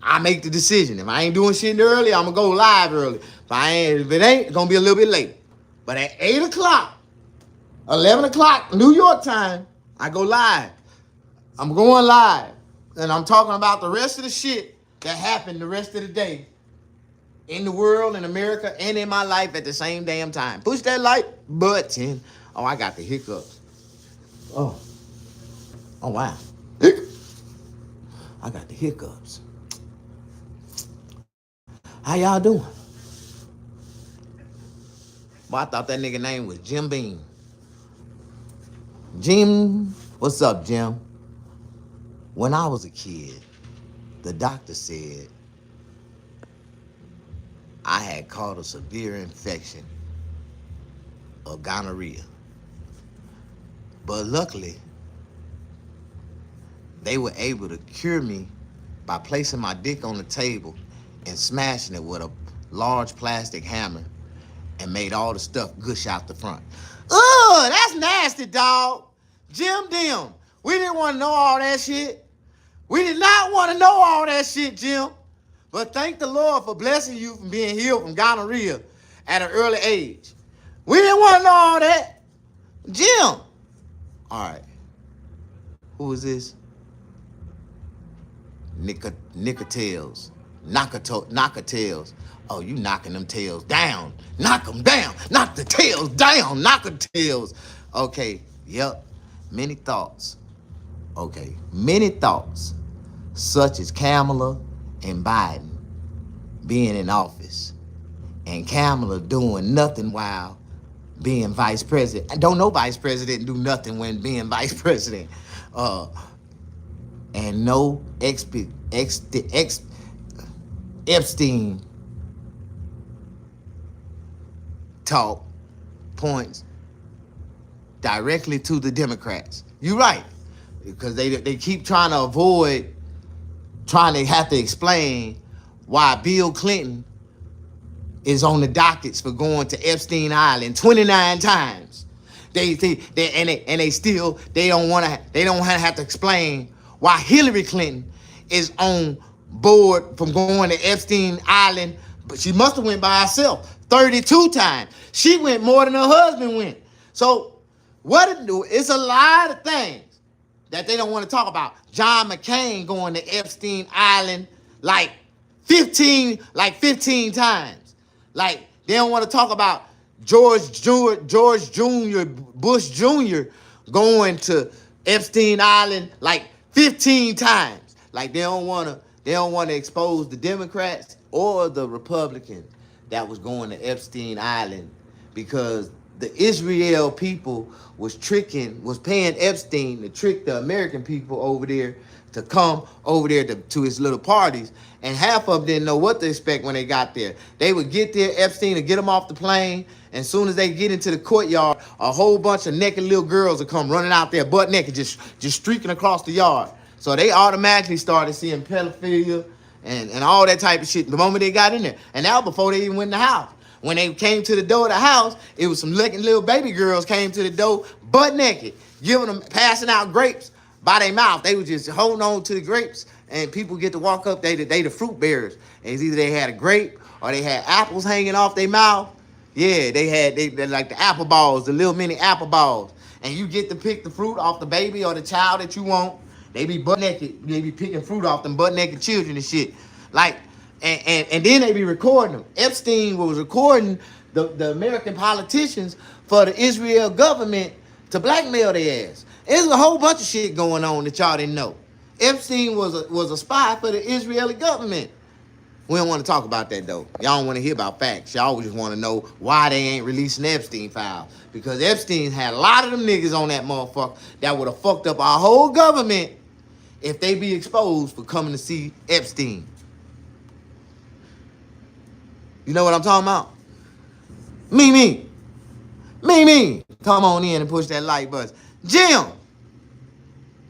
S1: I make the decision. If I ain't doing shit early, I'm gonna go live early. If it ain't, it's gonna be a little bit late. But at 8 o'clock, 11 o'clock, New York time, I go live. I'm going live. And I'm talking about the rest of the shit that happened the rest of the day in the world, in America, and in my life at the same damn time. Push that like button. Oh, I got the hiccups. Oh, wow. I got the hiccups. How y'all doing? Well, I thought that nigga name was Jim Beam. Jim, what's up, Jim? When I was a kid, the doctor said I had caught a severe infection of gonorrhea. But luckily, they were able to cure me by placing my dick on the table and smashing it with a large plastic hammer and made all the stuff gush out the front. Ugh, that's nasty, dog. Jim Dim, we didn't want to know all that shit. We did not want to know all that shit, Jim. But thank the Lord for blessing you from being healed from gonorrhea at an early age. We didn't want to know all that. Jim. All right. Who is this? Nicotales. Knockatails. Oh, you knocking them tails down. Knock them down. Knock the tails down. Knock the tails. Okay, yep. Many thoughts. Okay, many thoughts, such as Kamala and Biden being in office and Kamala doing nothing while being vice president. And don't no vice president do nothing when being vice president. And no Epstein talk points directly to the Democrats. You're right, because they keep trying to avoid trying to have to explain why Bill Clinton is on the dockets for going to Epstein Island 29 times. They don't want to have to explain why Hillary Clinton is on board from going to Epstein Island, but she must have went by herself 32 times. She went more than her husband went. So what it do? It's a lot of things that they don't want to talk about. John McCain going to Epstein Island like 15 times. Like they don't want to talk about George Jr. Bush Jr. going to Epstein Island like 15 times. Like they don't want to expose the Democrats or the Republicans that was going to Epstein Island because the Israel people was paying Epstein to trick the American people over there to come over there to his little parties. And half of them didn't know what to expect when they got there. They would get there, Epstein would get them off the plane, and as soon as they get into the courtyard, a whole bunch of naked little girls would come running out there, butt naked, just streaking across the yard. So they automatically started seeing pedophilia and all that type of shit the moment they got in there. And that was before they even went in the house. When they came to the door of the house, it was some little baby girls came to the door butt naked, passing out grapes by their mouth. They were just holding on to the grapes, and people get to walk up. They the fruit bearers. And it's either they had a grape or they had apples hanging off their mouth. Yeah, they like the apple balls, the little mini apple balls. And you get to pick the fruit off the baby or the child that you want. They be butt naked. They be picking fruit off them butt naked children and shit. Like, and then they be recording them. Epstein was recording the American politicians for the Israel government to blackmail their ass. There's a whole bunch of shit going on that y'all didn't know. Epstein was a spy for the Israeli government. We don't want to talk about that though. Y'all don't want to hear about facts. Y'all just want to know why they ain't releasing the Epstein files. Because Epstein had a lot of them niggas on that motherfucker that would have fucked up our whole government if they be exposed for coming to see Epstein. You know what I'm talking about? Me. Come on in and push that like button. Jim.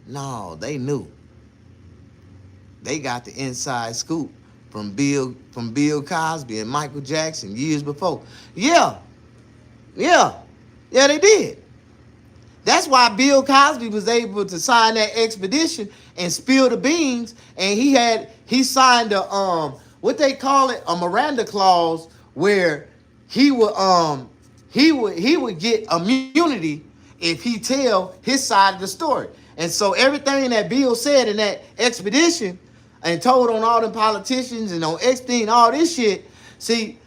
S1: No, they knew. They got the inside scoop from Bill Cosby and Michael Jackson years before. Yeah, they did. That's why Bill Cosby was able to sign that expedition and spill the beans, and he signed a what they call it, a Miranda clause, where he would get immunity if he tell his side of the story. And so everything that Bill said in that expedition and told on all the politicians and on Epstein, all this shit, see,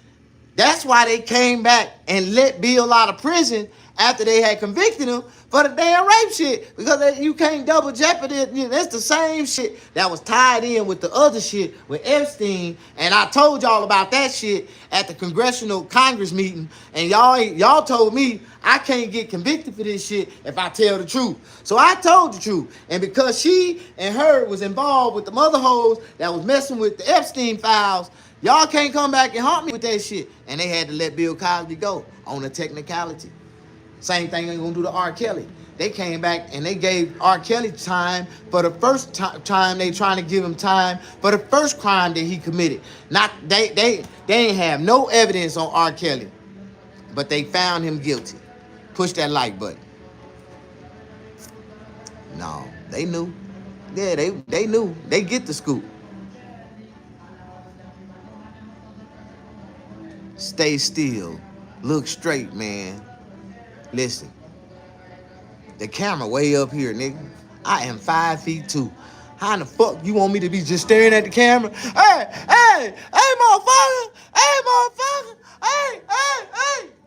S1: that's why they came back and let Bill out of prison after they had convicted him for the damn rape shit. Because you can't double jeopardy. That's the same shit that was tied in with the other shit with Epstein. And I told y'all about that shit at the Congressional Congress meeting. And y'all told me I can't get convicted for this shit if I tell the truth. So I told the truth. And because she and her was involved with the mother hoes that was messing with the Epstein files, y'all can't come back and haunt me with that shit. And they had to let Bill Cosby go on a technicality. Same thing they're going to do to R. Kelly. They came back and they gave R. Kelly time for the first time. They trying to give him time for the first crime that he committed. They ain't have no evidence on R. Kelly, but they found him guilty. Push that like button. No, they knew. Yeah, they knew. They get the scoop. Stay still. Look straight, man. Listen. The camera way up here, nigga. I am 5'2". How in the fuck you want me to be just staring at the camera? Hey, motherfucker! Hey!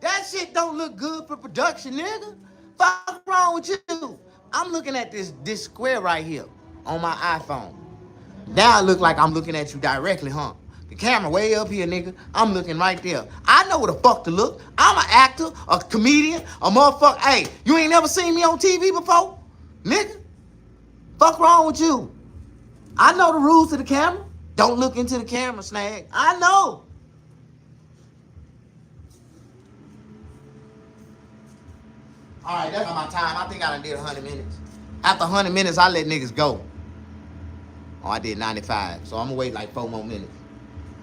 S1: That shit don't look good for production, nigga. Fuck wrong with you? I'm looking at this square right here on my iPhone. Now it look like I'm looking at you directly, huh? The camera way up here, nigga. I'm looking right there. I know where the fuck to look. I'm an actor, a comedian, a motherfucker. Hey, you ain't never seen me on TV before? Nigga? Fuck wrong with you? I know the rules to the camera. Don't look into the camera, Snag. I know. All right, that's my time. I think I done did 100 minutes. After 100 minutes, I let niggas go. Oh, I did 95. So I'm gonna wait like 4 more minutes.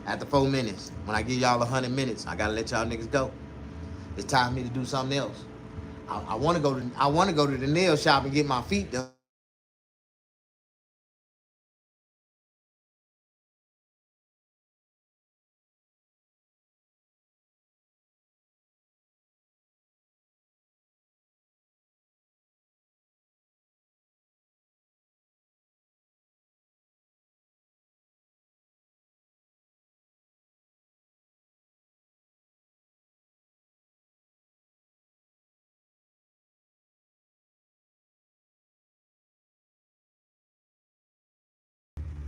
S1: After 4 minutes, when I give y'all 100 minutes, I gotta let y'all niggas go. It's time for me to do something else. I wanna go to the nail shop and get my feet done.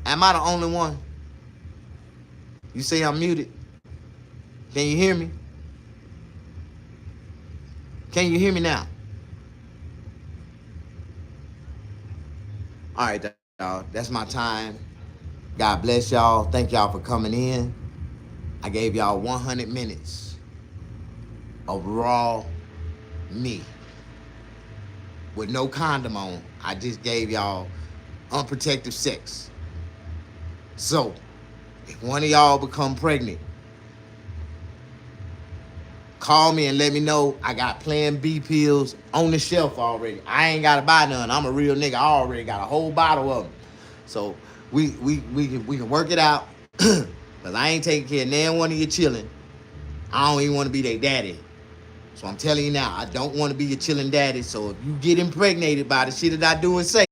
S1: Am I the only one? You say I'm muted. Can you hear me? Can you hear me now? All right, y'all. That's my time. God bless y'all. Thank y'all for coming in. I gave y'all 100 minutes of raw me with no condom on. I just gave y'all unprotected sex. So, if one of y'all become pregnant, call me and let me know. I got Plan B pills on the shelf already. I ain't got to buy none. I'm a real nigga. I already got a whole bottle of them. So, we can work it out. Because I ain't taking care of nan one of you chilling. I don't even want to be their daddy. So I'm telling you now, I don't want to be your chilling daddy. So if you get impregnated by the shit that I do and say,